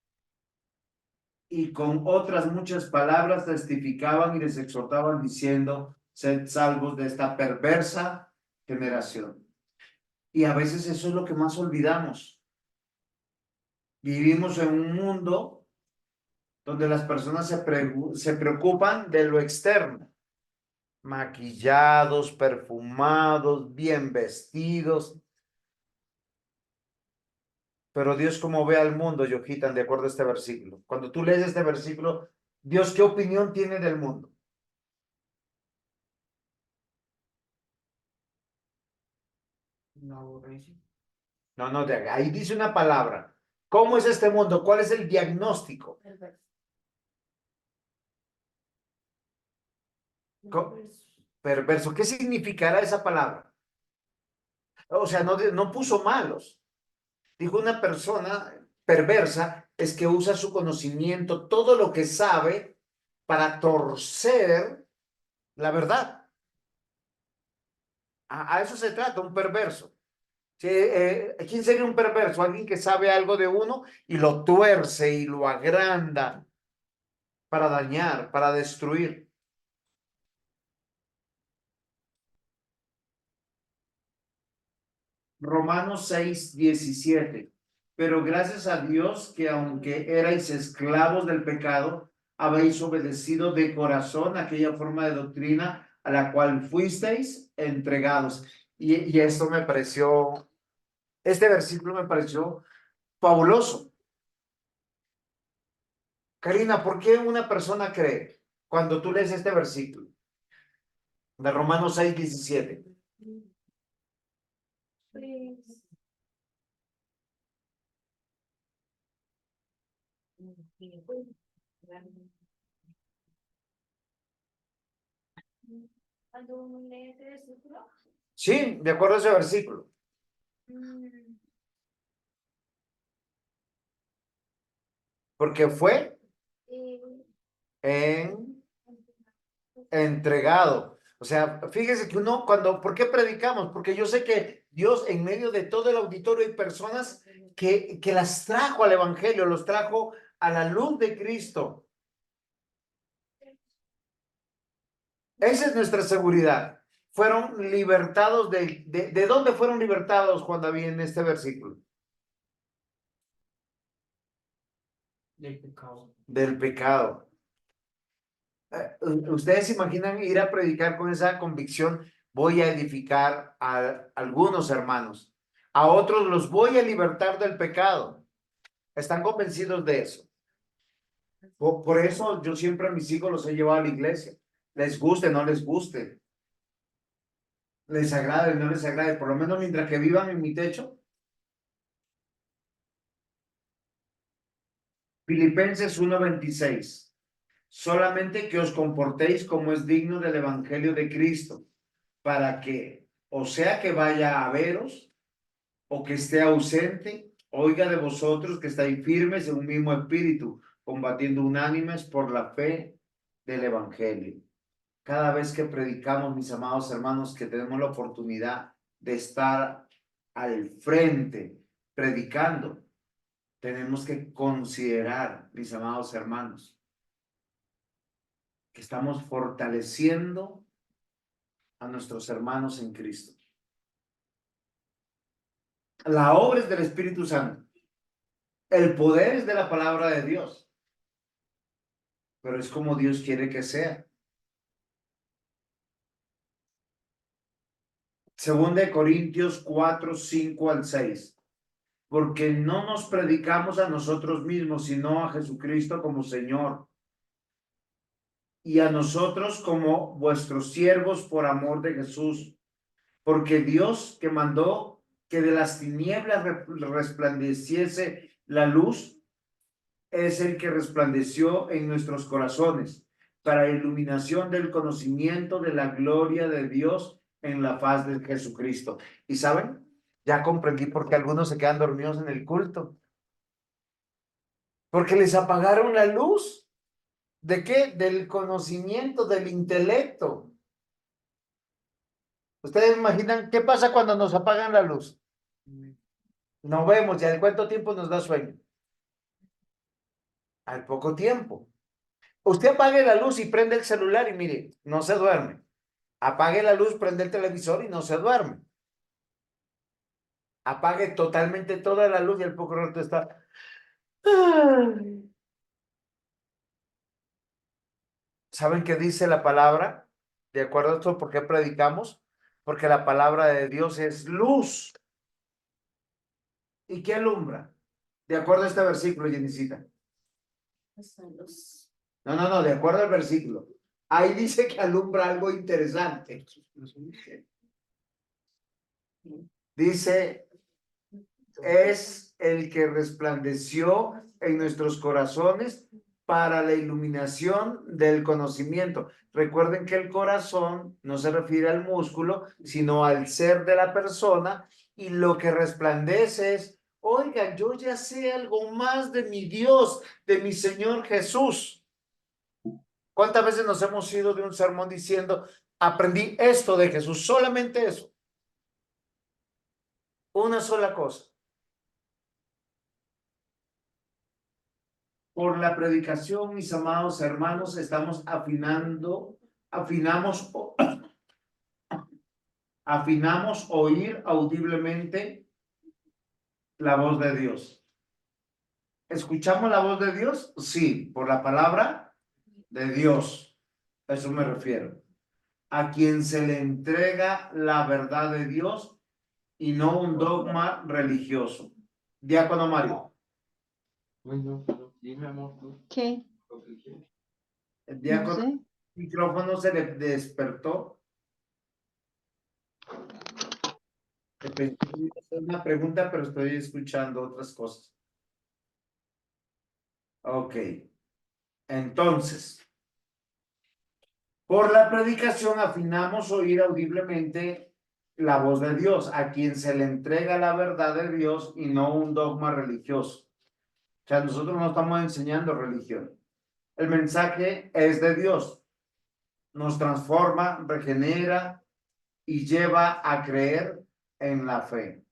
Y con otras muchas palabras testificaban y les exhortaban diciendo, sed salvos de esta perversa generación. Y a veces eso es lo que más olvidamos. Vivimos en un mundo donde las personas se preocupan de lo externo. Maquillados, perfumados, bien vestidos. Pero Dios, como ve al mundo, Yojitan, de acuerdo a este versículo. Cuando tú lees este versículo, Dios, ¿qué opinión tiene del mundo? No, no, ahí dice una palabra. ¿Cómo es este mundo? ¿Cuál es el diagnóstico? Perverso. ¿Qué significará esa palabra? O sea, no puso malos. Dijo una persona perversa es que usa su conocimiento, todo lo que sabe, para torcer la verdad. A eso se trata, un perverso. ¿Quién sería un perverso? Alguien que sabe algo de uno y lo tuerce y lo agranda para dañar, para destruir. Romanos 6:17. Pero gracias a Dios que aunque erais esclavos del pecado, habéis obedecido de corazón aquella forma de doctrina a la cual fuisteis entregados. Y esto me pareció, este versículo me pareció fabuloso. Karina, ¿por qué una persona cree cuando tú lees este versículo de Romanos 6:17? Cuando uno lee ese versículo, Sí, de acuerdo a ese versículo. Porque fue entregado. O sea, fíjese que uno ¿por qué predicamos? Porque yo sé que Dios en medio de todo el auditorio hay personas que las trajo al evangelio, los trajo a la luz de Cristo. Esa es nuestra seguridad. fueron libertados ¿de dónde fueron libertados cuando había en este versículo? Del pecado. ¿Ustedes se imaginan ir a predicar con esa convicción? Voy a edificar a algunos hermanos, a otros los voy a libertar del pecado. ¿Están convencidos de eso? Por eso yo siempre a mis hijos los he llevado a la iglesia. Les guste, no les guste. Les agrade, no les agrade. Por lo menos mientras que vivan en mi techo. Filipenses 1:26. Solamente que os comportéis como es digno del evangelio de Cristo, para que, o sea que vaya a veros, o que esté ausente, oiga de vosotros que estáis firmes en un mismo espíritu, combatiendo unánimes por la fe del evangelio. Cada vez que predicamos, mis amados hermanos, que tenemos la oportunidad de estar al frente predicando, tenemos que considerar, mis amados hermanos, que estamos fortaleciendo a nuestros hermanos en Cristo. La obra es del Espíritu Santo. El poder es de la palabra de Dios. Pero es como Dios quiere que sea. Segunda de Corintios 4:5-6. Porque no nos predicamos a nosotros mismos, sino a Jesucristo como Señor. Y a nosotros como vuestros siervos por amor de Jesús. Porque Dios que mandó que de las tinieblas resplandeciese la luz, es el que resplandeció en nuestros corazones para iluminación del conocimiento de la gloria de Dios en la faz de Jesucristo. ¿Y saben? Ya comprendí por qué algunos se quedan dormidos en el culto. Porque les apagaron la luz. ¿De qué? Del conocimiento, del intelecto. ¿Ustedes imaginan qué pasa cuando nos apagan la luz? No vemos, ¿ya de cuánto tiempo nos da sueño? Al poco tiempo. Usted apague la luz y prende el celular y mire, no se duerme. Apague la luz, prende el televisor y no se duerme. Apague totalmente toda la luz y al poco rato está. ¿Saben qué dice la palabra? De acuerdo a esto, ¿por qué predicamos? Porque la palabra de Dios es luz. ¿Y qué alumbra? De acuerdo a este versículo, Jenicita. No, de acuerdo al versículo. Ahí dice que alumbra algo interesante. Dice, es el que resplandeció en nuestros corazones para la iluminación del conocimiento. Recuerden que el corazón no se refiere al músculo, sino al ser de la persona, y lo que resplandece es, oigan, yo ya sé algo más de mi Dios, de mi Señor Jesús. ¿Cuántas veces nos hemos ido de un sermón diciendo, aprendí esto de Jesús, solamente eso? Una sola cosa. Por la predicación, mis amados hermanos, estamos afinamos oír audiblemente la voz de Dios. ¿Escuchamos la voz de Dios? Sí, por la palabra de Dios. A eso me refiero. A quien se le entrega la verdad de Dios y no un dogma religioso. Diácono Mario. Bueno, dime, amor, tú. ¿Qué? Lo que quieras. El No diácono, sé. el micrófono se le despertó. Pensé que iba a hacer una pregunta, pero estoy escuchando otras cosas. Ok. Entonces, por la predicación afinamos oír audiblemente la voz de Dios, a quien se le entrega la verdad de Dios y no un dogma religioso. O sea, nosotros no estamos enseñando religión. El mensaje es de Dios. Nos transforma, regenera y lleva a creer en la fe.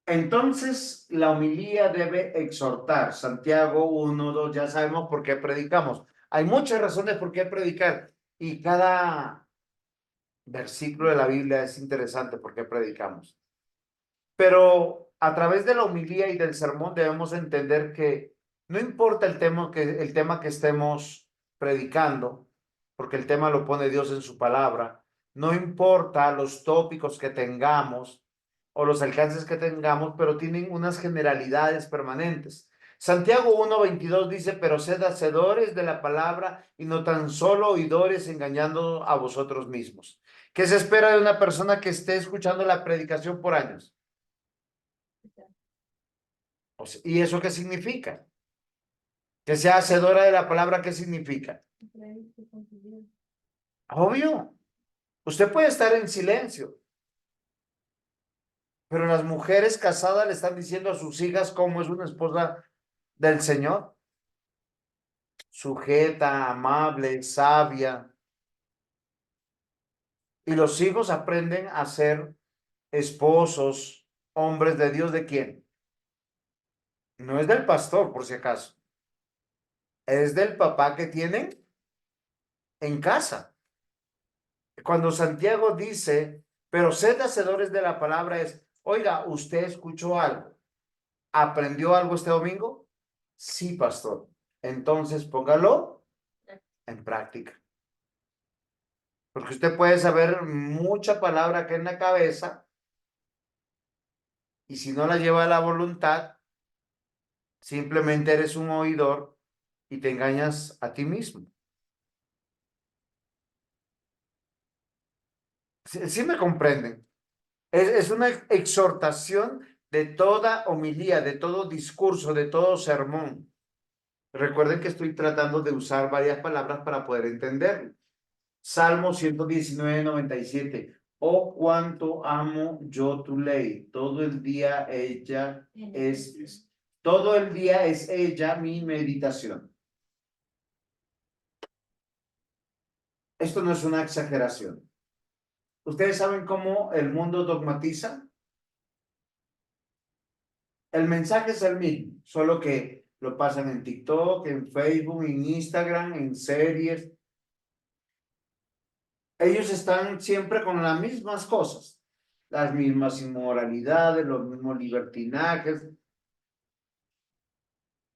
Entonces, la homilía debe exhortar. Santiago 1:2, ya sabemos por qué predicamos. Hay muchas razones por qué predicar y cada versículo de la Biblia es interesante porque predicamos. Pero a través de la homilía y del sermón debemos entender que no importa el tema que estemos predicando, porque el tema lo pone Dios en su palabra, no importa los tópicos que tengamos o los alcances que tengamos, pero tienen unas generalidades permanentes. Santiago 1:22 dice, pero sed hacedores de la palabra y no tan solo oidores engañando a vosotros mismos. ¿Qué se espera de una persona que esté escuchando la predicación por años? ¿Y eso qué significa? Que sea hacedora de la palabra, ¿qué significa? Obvio. Usted puede estar en silencio, pero las mujeres casadas le están diciendo a sus hijas cómo es una esposa del Señor. Sujeta, amable, sabia. Y los hijos aprenden a ser esposos, hombres de Dios. ¿De quién? No es del pastor, por si acaso. Es del papá que tienen en casa. Cuando Santiago dice, pero sed hacedores de la palabra, es, oiga, ¿usted escuchó algo? ¿Aprendió algo este domingo? Sí, pastor. Entonces póngalo en práctica. Porque usted puede saber mucha palabra que en la cabeza y si no la lleva a la voluntad, simplemente eres un oidor y te engañas a ti mismo. ¿Sí me comprenden? Es una exhortación de toda homilía, de todo discurso, de todo sermón. Recuerden que estoy tratando de usar varias palabras para poder entenderlo. Salmo 119:97. Oh, cuánto amo yo tu ley. Todo el día es ella mi meditación. Esto no es una exageración. ¿Ustedes saben cómo el mundo dogmatiza? El mensaje es el mismo, solo que lo pasan en TikTok, en Facebook, en Instagram, en series. Ellos están siempre con las mismas cosas, las mismas inmoralidades, los mismos libertinajes.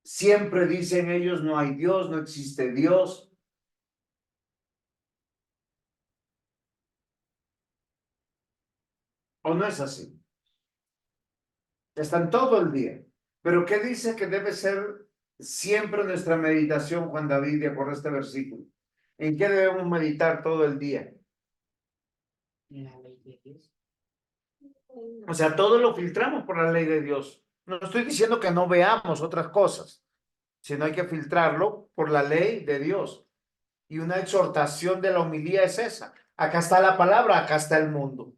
Siempre dicen ellos, no hay Dios, no existe Dios. ¿O no es así? Están todo el día. Pero ¿qué dice que debe ser siempre nuestra meditación, Juan David, de acuerdo a este versículo? ¿En qué debemos meditar todo el día? O sea, todo lo filtramos por la ley de Dios. No estoy diciendo que no veamos otras cosas, sino hay que filtrarlo por la ley de Dios. Y una exhortación de la homilía es esa. Acá está la palabra, acá está el mundo.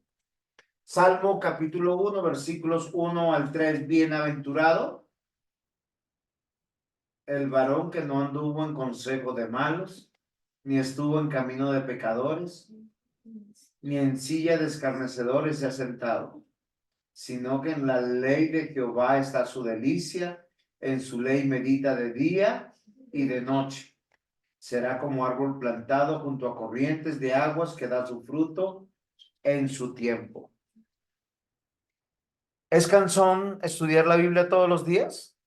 Salmo capítulo 1, versículos 1 al 3. Bienaventurado el varón que no anduvo en consejo de malos, ni estuvo en camino de pecadores, ni en silla de escarnecedores se ha sentado, sino que en la ley de Jehová está su delicia, en su ley medita de día y de noche. Será como árbol plantado junto a corrientes de aguas que da su fruto en su tiempo. ¿Es cansón estudiar la Biblia todos los días?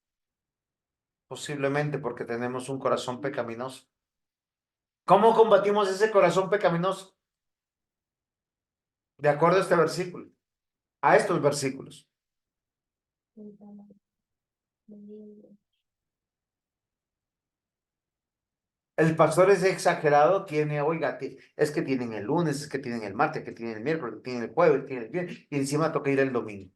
Posiblemente porque tenemos un corazón pecaminoso. ¿Cómo combatimos ese corazón pecaminoso? De acuerdo a este versículo, a estos versículos. El pastor es exagerado, tiene, oiga, es que tienen el lunes, es que tienen el martes, que tienen el miércoles, que tienen el jueves, que tienen el viernes, y encima toca ir el domingo.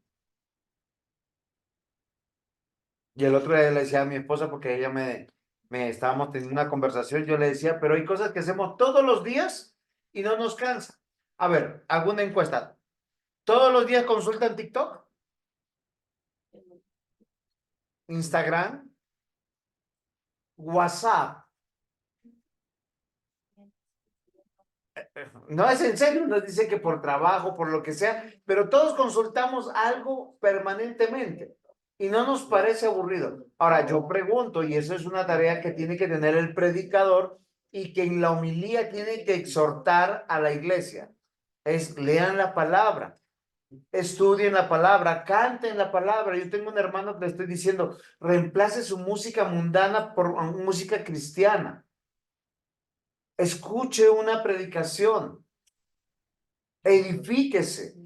Y el otro día le decía a mi esposa, porque ella me estábamos teniendo una conversación, yo le decía, pero hay cosas que hacemos todos los días y no nos cansa. A ver, hago una encuesta. ¿Todos los días consultan TikTok? Instagram, WhatsApp. No es en serio, nos dice que por trabajo, por lo que sea, pero todos consultamos algo permanentemente. y no nos parece aburrido. Ahora, yo pregunto, y eso es una tarea que tiene que tener el predicador y que en la homilía tiene que exhortar a la iglesia, es lean la palabra, estudien la palabra, canten la palabra. Yo tengo un hermano que le estoy diciendo, reemplace su música mundana por música cristiana. Escuche una predicación, edifíquese.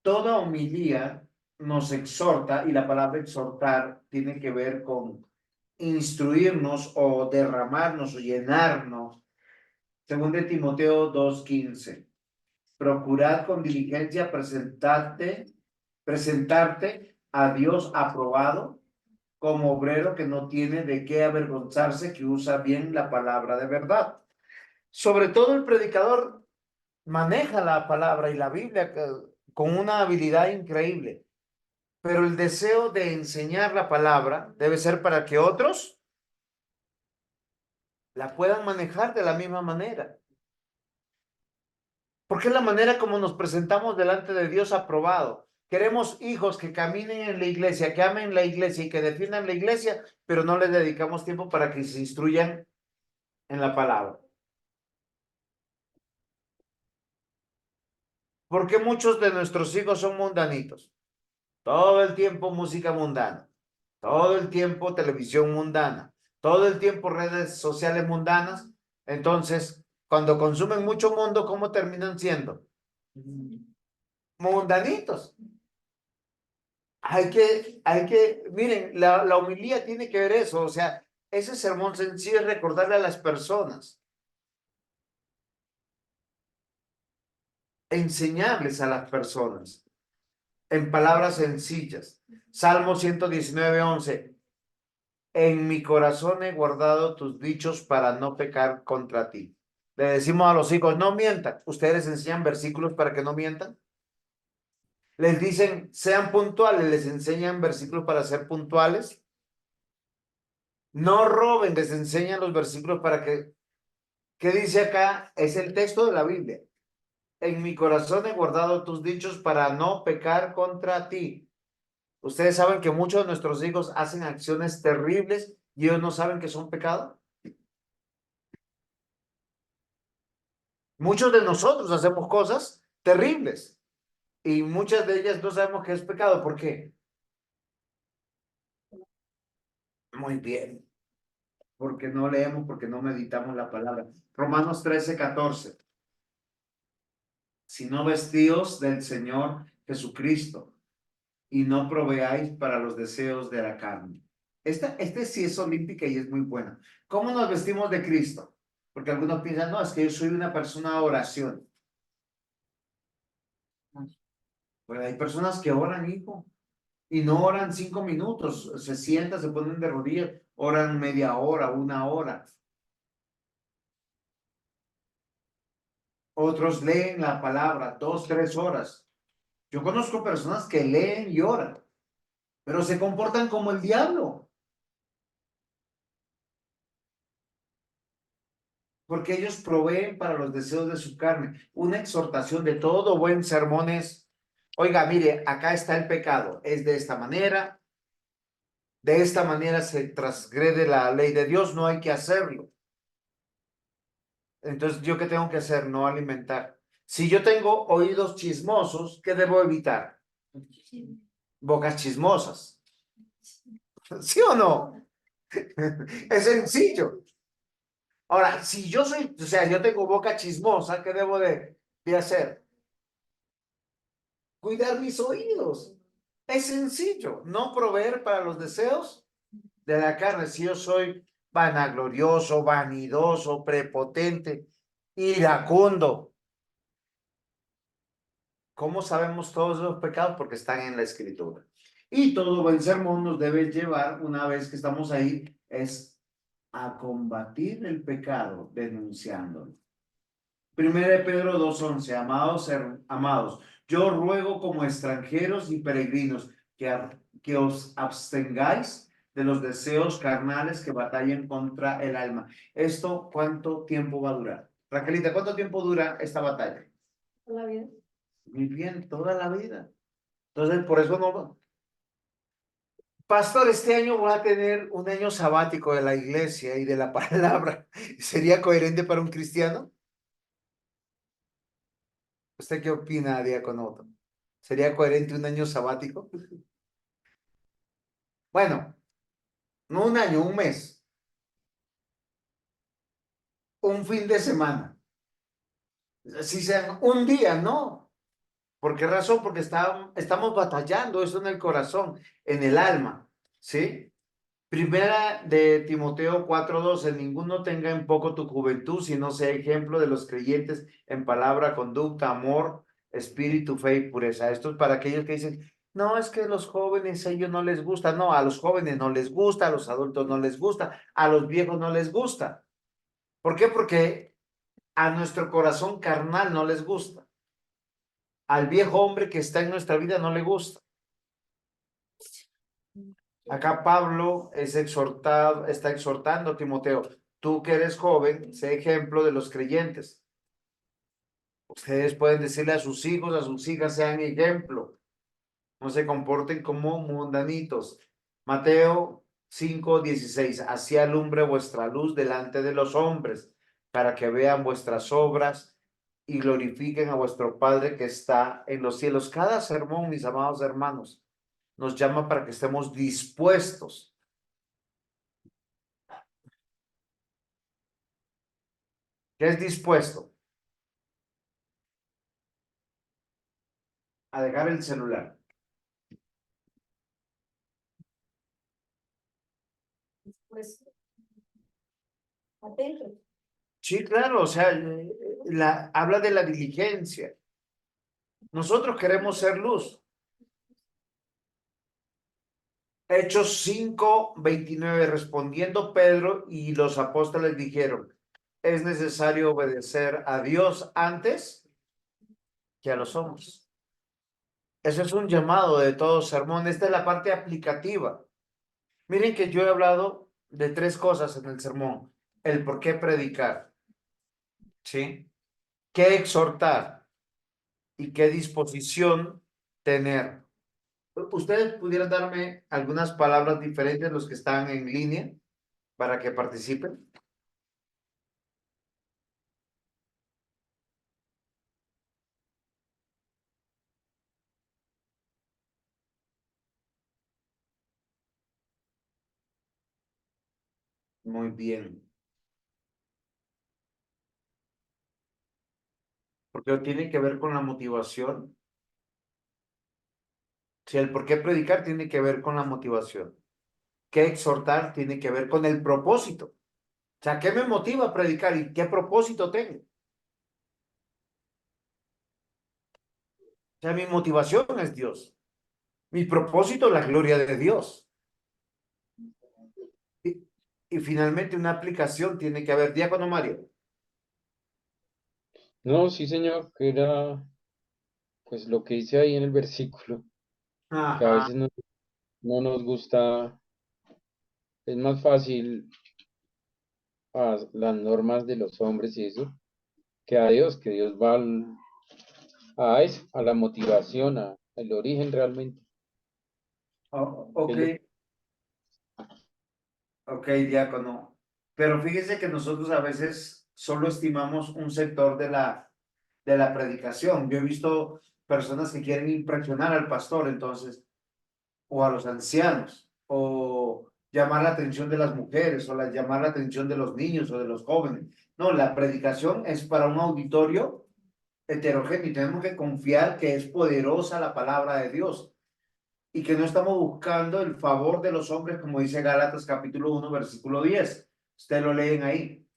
Toda homilía nos exhorta, y la palabra exhortar tiene que ver con instruirnos o derramarnos o llenarnos. Según de Timoteo 2:15, procurad con diligencia presentarte a Dios aprobado como obrero que no tiene de qué avergonzarse, que usa bien la palabra de verdad. Sobre todo el predicador maneja la palabra y la Biblia con una habilidad increíble, pero el deseo de enseñar la palabra debe ser para que otros la puedan manejar de la misma manera. Porque es la manera como nos presentamos delante de Dios aprobado. Queremos hijos que caminen en la iglesia, que amen la iglesia y que defiendan la iglesia, pero no les dedicamos tiempo para que se instruyan en la palabra. Porque muchos de nuestros hijos son mundanitos. Todo el tiempo música mundana, todo el tiempo televisión mundana, todo el tiempo redes sociales mundanas. Entonces, cuando consumen mucho mundo, ¿cómo terminan siendo? Mundanitos. Miren, la homilía tiene que ver eso, o sea, ese sermón sencillo es recordarle a las personas, enseñarles a las personas en palabras sencillas. Salmo 119:11. En mi corazón he guardado tus dichos para no pecar contra ti. Le decimos a los hijos, no mientan. ¿Ustedes enseñan versículos para que no mientan? Les dicen, sean puntuales, les enseñan versículos para ser puntuales. No roben, les enseñan los versículos para que, ¿qué dice acá? Es el texto de la Biblia. En mi corazón he guardado tus dichos para no pecar contra ti. Ustedes saben que muchos de nuestros hijos hacen acciones terribles y ellos no saben que son pecado. Muchos de nosotros hacemos cosas terribles y muchas de ellas no sabemos que es pecado. ¿Por qué? Muy bien. Porque no leemos, porque no meditamos la palabra. Romanos 13:14. Si no vestíos del Señor Jesucristo y no proveáis para los deseos de la carne. Este sí es olímpica y es muy buena. ¿Cómo nos vestimos de Cristo? Porque algunos piensan, no, es que yo soy una persona de oración. Pues hay personas que oran, hijo, y no oran 5 minutos, se sientan, se ponen de rodillas, oran media hora, 1 hora. Otros leen la palabra 2, 3 horas. Yo conozco personas que leen y oran, pero se comportan como el diablo. Porque ellos proveen para los deseos de su carne. Una exhortación de todo buen sermón es, oiga, mire, acá está el pecado, es de esta manera se transgrede la ley de Dios, no hay que hacerlo. Entonces, ¿yo qué tengo que hacer? No alimentar. Si yo tengo oídos chismosos, ¿qué debo evitar? Bocas chismosas. ¿Sí o no? Es sencillo. Ahora, si yo soy, o sea, yo tengo boca chismosa, ¿qué debo de hacer? Cuidar mis oídos. Es sencillo, no proveer para los deseos de la carne. Si yo soy vanaglorioso, vanidoso, prepotente, iracundo, ¿cómo sabemos todos los pecados? Porque están en la Escritura. Y todo buen sermón nos debe llevar, una vez que estamos ahí, es a combatir el pecado denunciándolo. 1 Pedro 2:11, amados, yo ruego como extranjeros y peregrinos que os abstengáis de los deseos carnales que batallen contra el alma. ¿Esto cuánto tiempo va a durar? Raquelita, ¿cuánto tiempo dura esta batalla? la vida. Muy bien, toda la vida. Entonces, por eso no. Pastor, este año voy a tener un año sabático de la iglesia y de la palabra. ¿Sería coherente para un cristiano? ¿Usted qué opina, diácono? ¿Sería coherente un año sabático? Bueno, no un año, un mes, un fin de semana. Si sea un día, no. ¿Por qué razón? Porque estamos batallando eso en el corazón, en el alma, ¿sí? Primera de Timoteo 4:12, ninguno tenga en poco tu juventud, sino sea ejemplo de los creyentes en palabra, conducta, amor, espíritu, fe y pureza. Esto es para aquellos que dicen, no, es que los jóvenes, a ellos no les gusta. No, a los jóvenes no les gusta, a los adultos no les gusta, a los viejos no les gusta. ¿Por qué? Porque a nuestro corazón carnal no les gusta. Al viejo hombre que está en nuestra vida no le gusta. Acá Pablo está exhortando a Timoteo, tú que eres joven, sé ejemplo de los creyentes. Ustedes pueden decirle a sus hijos, a sus hijas, sean ejemplo, no se comporten como mundanitos. Mateo 5:16, así alumbre vuestra luz delante de los hombres, para que vean vuestras obras y glorifiquen a vuestro Padre que está en los cielos. Cada sermón, mis amados hermanos, nos llama para que estemos dispuestos. ¿Qué es dispuesto? A dejar el celular. Pues, atento. Sí, claro, o sea, habla de la diligencia. Nosotros queremos ser luz. Hechos 5:29, respondiendo Pedro y los apóstoles dijeron, es necesario obedecer a Dios antes que a los hombres. Eso es un llamado de todo sermón. Esta es la parte aplicativa. Miren que yo he hablado de 3 cosas en el sermón. El por qué predicar, ¿sí? ¿Qué exhortar? Y qué disposición tener. ¿Ustedes pudieran darme algunas palabras diferentes, los que están en línea, para que participen? Muy bien. Porque tiene que ver con la motivación. Si el por qué predicar tiene que ver con la motivación. ¿Qué exhortar tiene que ver con el propósito? O sea, ¿qué me motiva a predicar y qué propósito tengo? O sea, mi motivación es Dios. Mi propósito, la gloria de Dios. Y finalmente una aplicación tiene que haber. Diácono Mario. No, sí, señor, que era pues lo que dice ahí en el versículo, que a Ajá. veces no nos gusta, es más fácil a las normas de los hombres y eso, que Dios va a eso, a la motivación, al origen realmente. Ok, Es lo- ok, diácono. Pero fíjese que nosotros a veces solo estimamos un sector de la predicación. Yo he visto personas que quieren impresionar al pastor, entonces, o a los ancianos, o llamar la atención de las mujeres, o llamar la atención de los niños o de los jóvenes. No, la predicación es para un auditorio heterogéneo y tenemos que confiar que es poderosa la palabra de Dios y que no estamos buscando el favor de los hombres, como dice Gálatas capítulo 1, versículo 10. Ustedes lo leen ahí.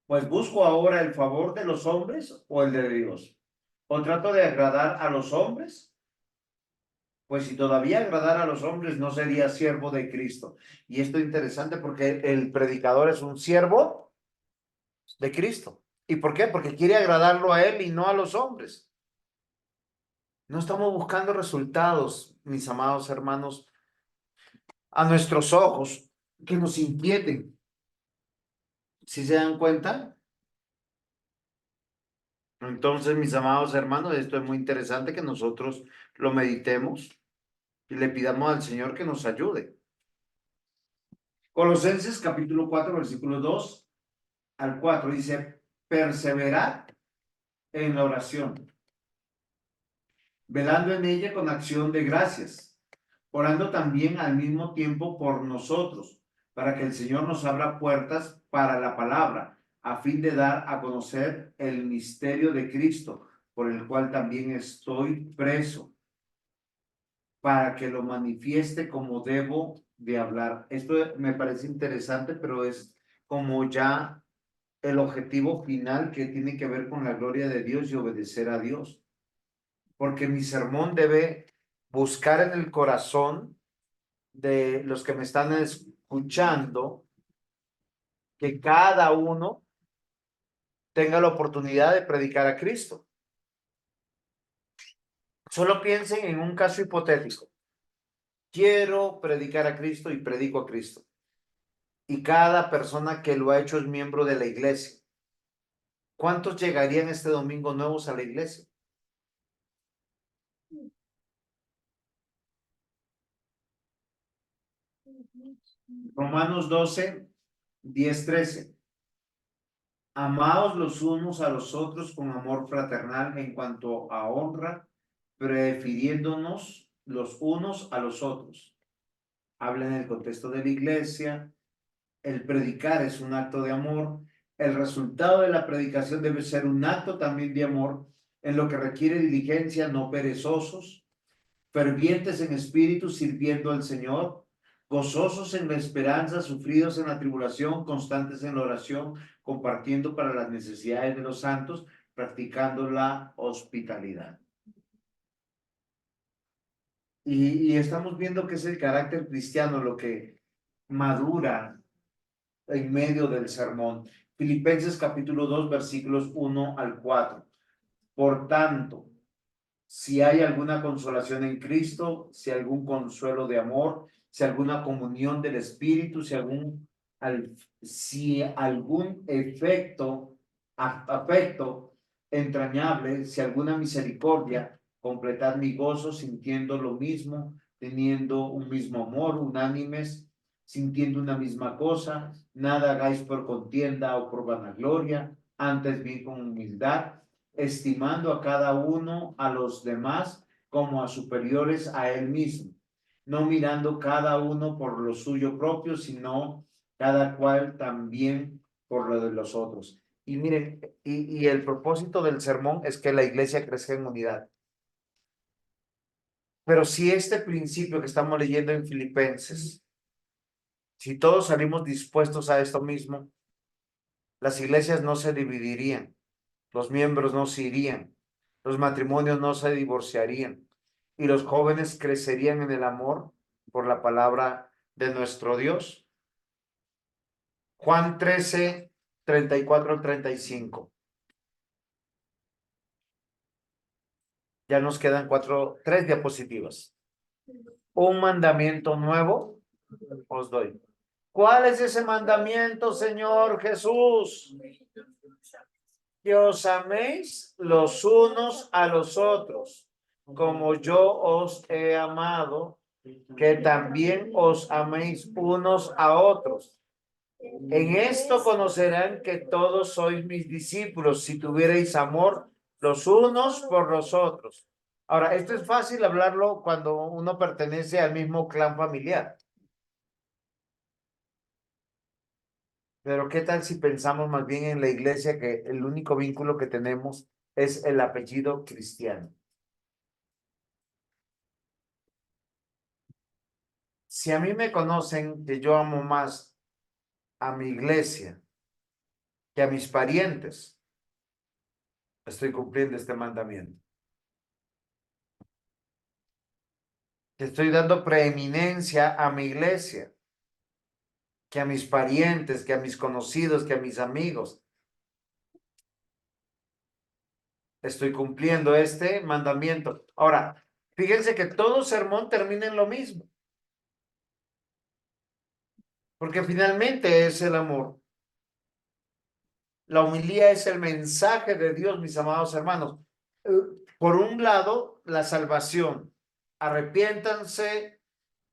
Pues busco ahora el favor de los hombres o el de Dios. O trato de agradar a los hombres, pues si todavía agradar a los hombres no sería siervo de Cristo. Y esto es interesante porque el predicador es un siervo de Cristo. ¿Y por qué? Porque quiere agradarlo a él y no a los hombres. No estamos buscando resultados, mis amados hermanos, a nuestros ojos que nos inquieten. Si se dan cuenta, Entonces, mis amados hermanos, esto es muy interesante que nosotros lo meditemos y le pidamos al Señor que nos ayude. Colosenses capítulo 4, versículos 2 al 4 dice, perseverad en la oración, velando en ella con acción de gracias, orando también al mismo tiempo por nosotros, para que el Señor nos abra puertas para la palabra, a fin de dar a conocer el misterio de Cristo, por el cual también estoy preso, para que lo manifieste como debo de hablar. Esto me parece interesante, pero es como ya el objetivo final que tiene que ver con la gloria de Dios y obedecer a Dios. Porque mi sermón debe buscar en el corazón de los que me están escuchando que cada uno tenga la oportunidad de predicar a Cristo. Solo piensen en un caso hipotético. Quiero predicar a Cristo y predico a Cristo. Y cada persona que lo ha hecho es miembro de la iglesia. ¿Cuántos llegarían este domingo nuevos a la iglesia? Romanos 12, 10, 13. Amaos los unos a los otros con amor fraternal en cuanto a honra, prefiriéndonos los unos a los otros. Habla en el contexto de la iglesia. El predicar es un acto de amor. El resultado de la predicación debe ser un acto también de amor, en lo que requiere diligencia, no perezosos, fervientes en espíritu, sirviendo al Señor, gozosos en la esperanza, sufridos en la tribulación, constantes en la oración, compartiendo para las necesidades de los santos, practicando la hospitalidad. Y estamos viendo que es el carácter cristiano lo que madura en medio del sermón. Filipenses capítulo 2, versículos 1 al 4. Por tanto, si hay alguna consolación en Cristo, si algún consuelo de amor, si alguna comunión del Espíritu, si algún afecto entrañable, si alguna misericordia, completad mi gozo sintiendo lo mismo, teniendo un mismo amor, unánimes, sintiendo una misma cosa, nada hagáis por contienda o por vanagloria, antes bien con humildad, estimando a cada uno a los demás como a superiores a él mismo, no mirando cada uno por lo suyo propio, sino cada cual también por lo de los otros. Y miren, y el propósito del sermón es que la iglesia crezca en unidad. Pero si este principio que estamos leyendo en Filipenses, si todos salimos dispuestos a esto mismo, las iglesias no se dividirían, los miembros no se irían, los matrimonios no se divorciarían y los jóvenes crecerían en el amor por la palabra de nuestro Dios. Juan 13, 34, 35. Ya nos quedan 3 diapositivas. Un mandamiento nuevo os doy. ¿Cuál es ese mandamiento, Señor Jesús? Que os améis los unos a los otros, como yo os he amado, que también os améis unos a otros. En esto conocerán que todos sois mis discípulos, si tuvierais amor los unos por los otros. Ahora, esto es fácil hablarlo cuando uno pertenece al mismo clan familiar. Pero ¿qué tal si pensamos más bien en la iglesia, que el único vínculo que tenemos es el apellido cristiano? Si a mí me conocen que yo amo más a mi iglesia que a mis parientes, estoy cumpliendo este mandamiento. Que estoy dando preeminencia a mi iglesia que a mis parientes, que a mis conocidos, que a mis amigos. Estoy cumpliendo este mandamiento. Ahora, fíjense que todo sermón termina en lo mismo. Porque finalmente es el amor. La homilía es el mensaje de Dios, mis amados hermanos. Por un lado, la salvación. Arrepiéntanse,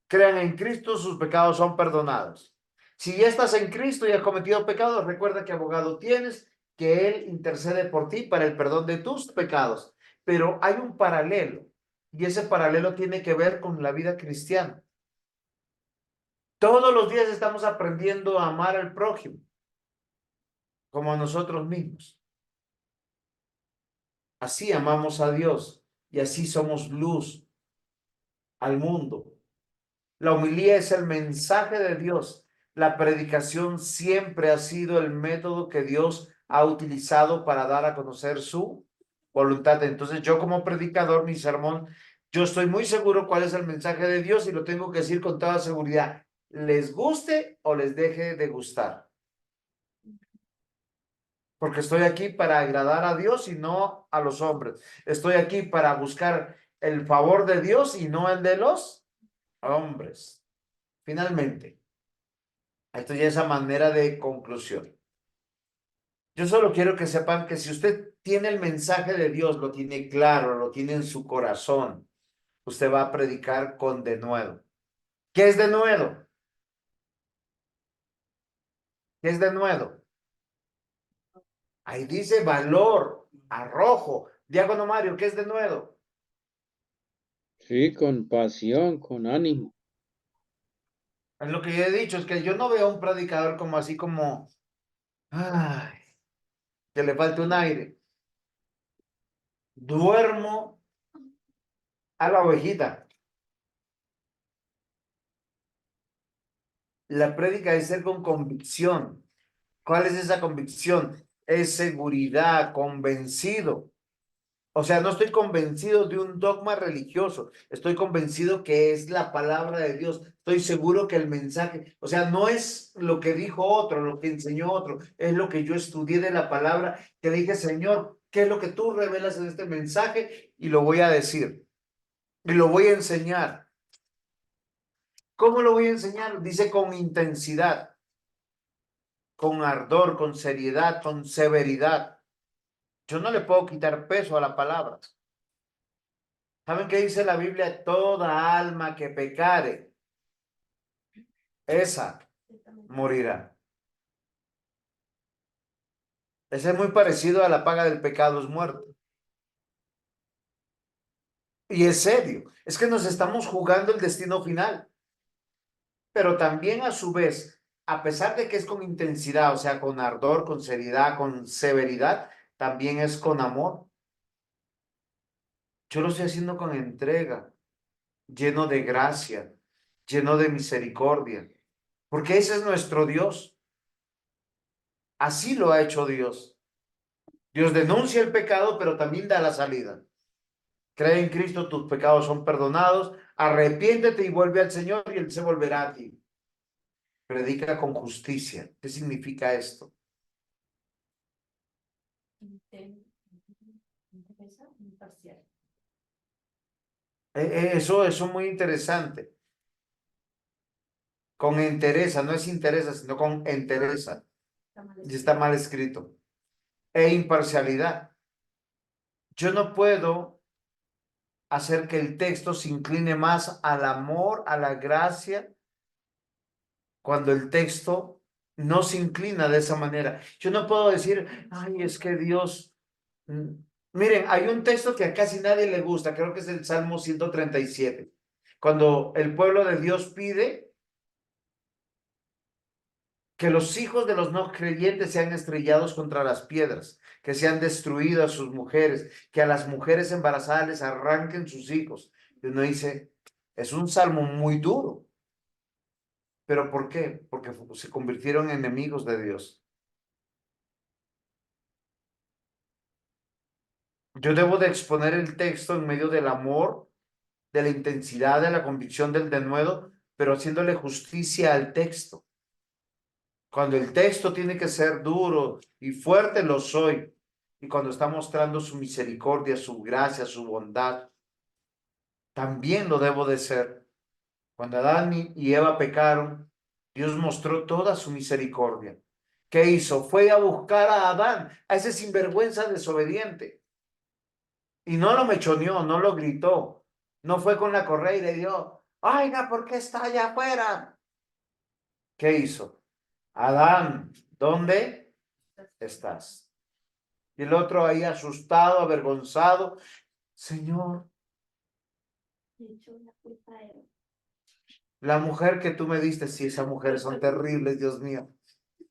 crean en Cristo, sus pecados son perdonados. Si ya estás en Cristo y has cometido pecados, recuerda que abogado tienes, que Él intercede por ti para el perdón de tus pecados. Pero hay un paralelo, y ese paralelo tiene que ver con la vida cristiana. Todos los días estamos aprendiendo a amar al prójimo como a nosotros mismos. Así amamos a Dios y así somos luz al mundo. La homilía es el mensaje de Dios. La predicación siempre ha sido el método que Dios ha utilizado para dar a conocer su voluntad. Entonces yo como predicador, mi sermón, yo estoy muy seguro cuál es el mensaje de Dios y lo tengo que decir con toda seguridad. Les guste o les deje de gustar. Porque estoy aquí para agradar a Dios y no a los hombres. Estoy aquí para buscar el favor de Dios y no el de los hombres. Finalmente, esto ya es a manera de conclusión. Yo solo quiero que sepan que si usted tiene el mensaje de Dios, lo tiene claro, lo tiene en su corazón, usted va a predicar con denuedo. ¿Qué es denuedo? ¿Qué es denuedo? Ahí dice valor, arrojo. Diácono Mario, ¿qué es denuedo? Sí, con pasión, con ánimo. Es lo que yo he dicho, es que yo no veo a un predicador como así como, ay, que le falte un aire. Duermo a la ovejita. La prédica es ser con convicción. ¿Cuál es esa convicción? Es seguridad, convencido. O sea, no estoy convencido de un dogma religioso, estoy convencido que es la palabra de Dios, estoy seguro que el mensaje, o sea, no es lo que dijo otro, lo que enseñó otro, es lo que yo estudié de la palabra, que dije, Señor, ¿qué es lo que tú revelas en este mensaje? Y lo voy a decir, y lo voy a enseñar. ¿Cómo lo voy a enseñar? Dice con intensidad, con ardor, con seriedad, con severidad. Yo no le puedo quitar peso a la palabra. ¿Saben qué dice la Biblia? Toda alma que pecare, esa morirá. Ese es muy parecido a la paga del pecado es muerte. Y es serio, es que nos estamos jugando el destino final. Pero también a su vez, a pesar de que es con intensidad, o sea, con ardor, con seriedad, con severidad, también es con amor. Yo lo estoy haciendo con entrega, lleno de gracia, lleno de misericordia, porque ese es nuestro Dios. Así lo ha hecho Dios. Dios denuncia el pecado, pero también da la salida. Cree en Cristo, tus pecados son perdonados. Arrepiéntete y vuelve al Señor y Él se volverá a ti. Predica con justicia. ¿Qué significa esto? Imparcial. Eso es muy interesante. Con entereza, no es interesa, sino con entereza. Y está mal escrito. E imparcialidad. Yo no puedo hacer que el texto se incline más al amor, a la gracia, cuando el texto no se inclina de esa manera. Yo no puedo decir, ay, es que Dios... Miren, hay un texto que a casi nadie le gusta, creo que es el Salmo 137, cuando el pueblo de Dios pide que los hijos de los no creyentes sean estrellados contra las piedras, que sean destruidas sus mujeres, que a las mujeres embarazadas les arranquen sus hijos. Y uno dice, es un salmo muy duro. ¿Pero por qué? Porque se convirtieron en enemigos de Dios. Yo debo de exponer el texto en medio del amor, de la intensidad, de la convicción del denuedo, pero haciéndole justicia al texto. Cuando el texto tiene que ser duro y fuerte, lo soy. Y cuando está mostrando su misericordia, su gracia, su bondad, también lo debo de ser. Cuando Adán y Eva pecaron, Dios mostró toda su misericordia. ¿Qué hizo? Fue a buscar a Adán, a ese sinvergüenza desobediente. Y no lo mechoneó, no lo gritó. No fue con la correa y le dio, oiga, ¿por qué está allá afuera? ¿Qué hizo? Adán, ¿dónde estás? Y el otro ahí asustado, avergonzado. Señor, la mujer que tú me diste, sí, esas mujeres son terribles, Dios mío.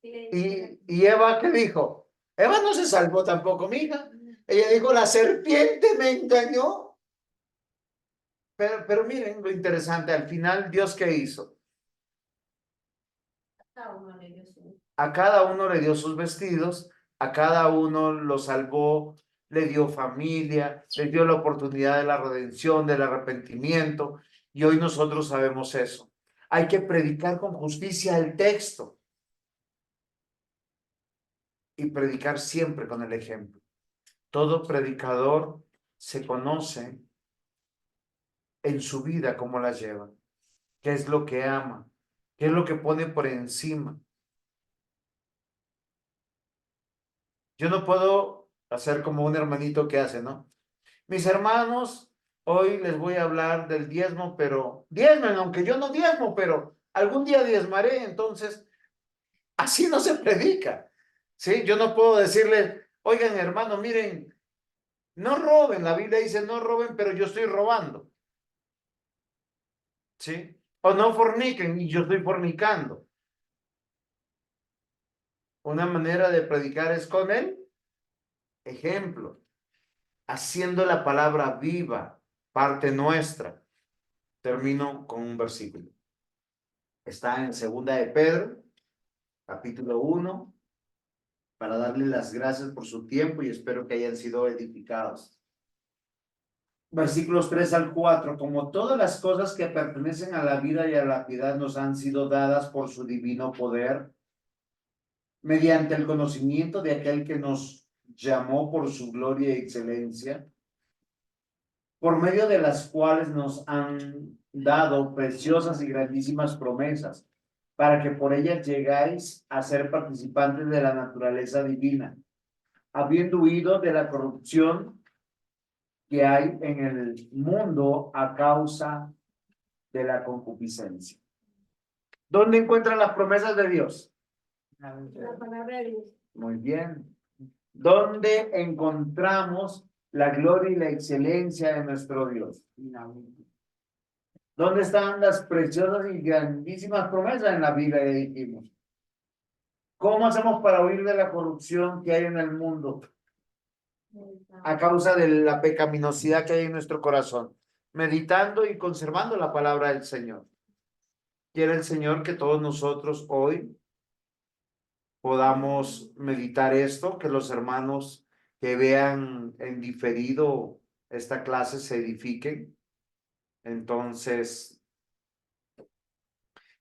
Y Eva, ¿qué dijo? Eva no se salvó tampoco, mija. Ella dijo, la serpiente me engañó. Pero miren lo interesante, al final, ¿Dios qué hizo? A cada uno le dio sus vestidos, a cada uno lo salvó, le dio familia, le dio la oportunidad de la redención, del arrepentimiento, y hoy nosotros sabemos eso. Hay que predicar con justicia el texto y predicar siempre con el ejemplo. Todo predicador se conoce en su vida cómo la lleva, qué es lo que ama, qué es lo que pone por encima. Yo no puedo hacer como un hermanito que hace, ¿no? Mis hermanos, hoy les voy a hablar del diezmo, pero diezmen, aunque yo no diezmo, pero algún día diezmaré, entonces así no se predica, ¿sí? Yo no puedo decirles, oigan, hermano, miren, no roben, la Biblia dice no roben, pero yo estoy robando, ¿sí? O no forniquen y yo estoy fornicando. Una manera de predicar es con el ejemplo, haciendo la palabra viva, parte nuestra. Termino con un versículo. Está en Segunda de Pedro, capítulo 1, para darle las gracias por su tiempo y espero que hayan sido edificados. Versículos 3 al 4. Como todas las cosas que pertenecen a la vida y a la piedad nos han sido dadas por su divino poder, mediante el conocimiento de aquel que nos llamó por su gloria y excelencia, por medio de las cuales nos han dado preciosas y grandísimas promesas, para que por ellas llegáis a ser participantes de la naturaleza divina, habiendo huido de la corrupción que hay en el mundo a causa de la concupiscencia. ¿Dónde encuentran las promesas de Dios? La palabra de Dios. Muy bien. ¿Dónde encontramos la gloria y la excelencia de nuestro Dios? ¿Dónde están las preciosas y grandísimas promesas en la Biblia? Ya dijimos. ¿Cómo hacemos para huir de la corrupción que hay en el mundo a causa de la pecaminosidad que hay en nuestro corazón? Meditando y conservando la palabra del Señor. Quiere el Señor que todos nosotros hoy podamos meditar esto, que los hermanos que vean en diferido esta clase se edifiquen. Entonces,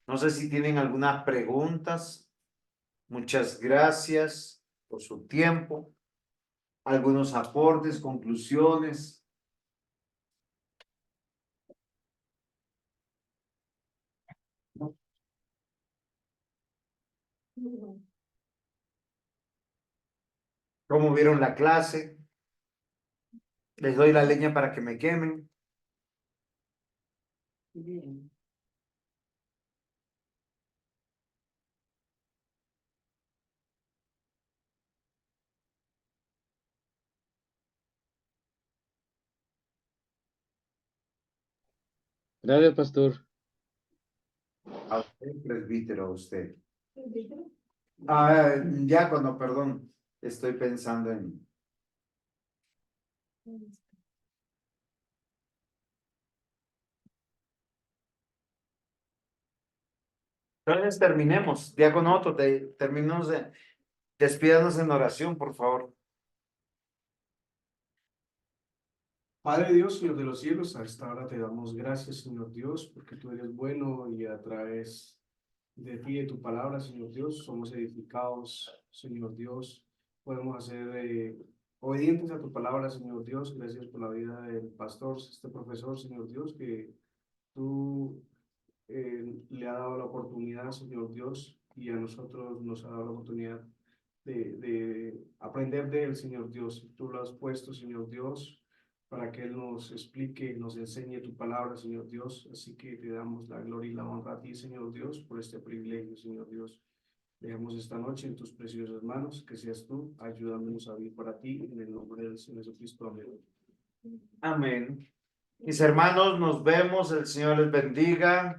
no sé si tienen algunas preguntas. Muchas gracias por su tiempo. Algunos aportes, conclusiones. ¿Cómo vieron la clase? Les doy la leña para que me quemen. Bien. Gracias, pastor. A usted, presbítero, a usted. Ah, diácono, perdón. Estoy pensando en... Entonces terminemos. Diácono Otto, terminemos despídanos en oración, por favor. Padre Dios, Señor de los cielos, a esta hora te damos gracias, Señor Dios, porque tú eres bueno y a través de ti, de tu palabra, Señor Dios, somos edificados, Señor Dios. Podemos ser obedientes a tu palabra, Señor Dios. Gracias por la vida del pastor, este profesor, Señor Dios, que tú le has dado la oportunidad, Señor Dios, y a nosotros nos ha dado la oportunidad de aprender de él, Señor Dios. Tú lo has puesto, Señor Dios, para que Él nos explique, nos enseñe tu palabra, Señor Dios. Así que te damos la gloria y la honra a ti, Señor Dios, por este privilegio, Señor Dios. Dejamos esta noche en tus preciosas manos, que seas tú, ayudándonos a vivir para ti, en el nombre del Señor Jesucristo. Amén. Amén. Mis hermanos, nos vemos, el Señor les bendiga.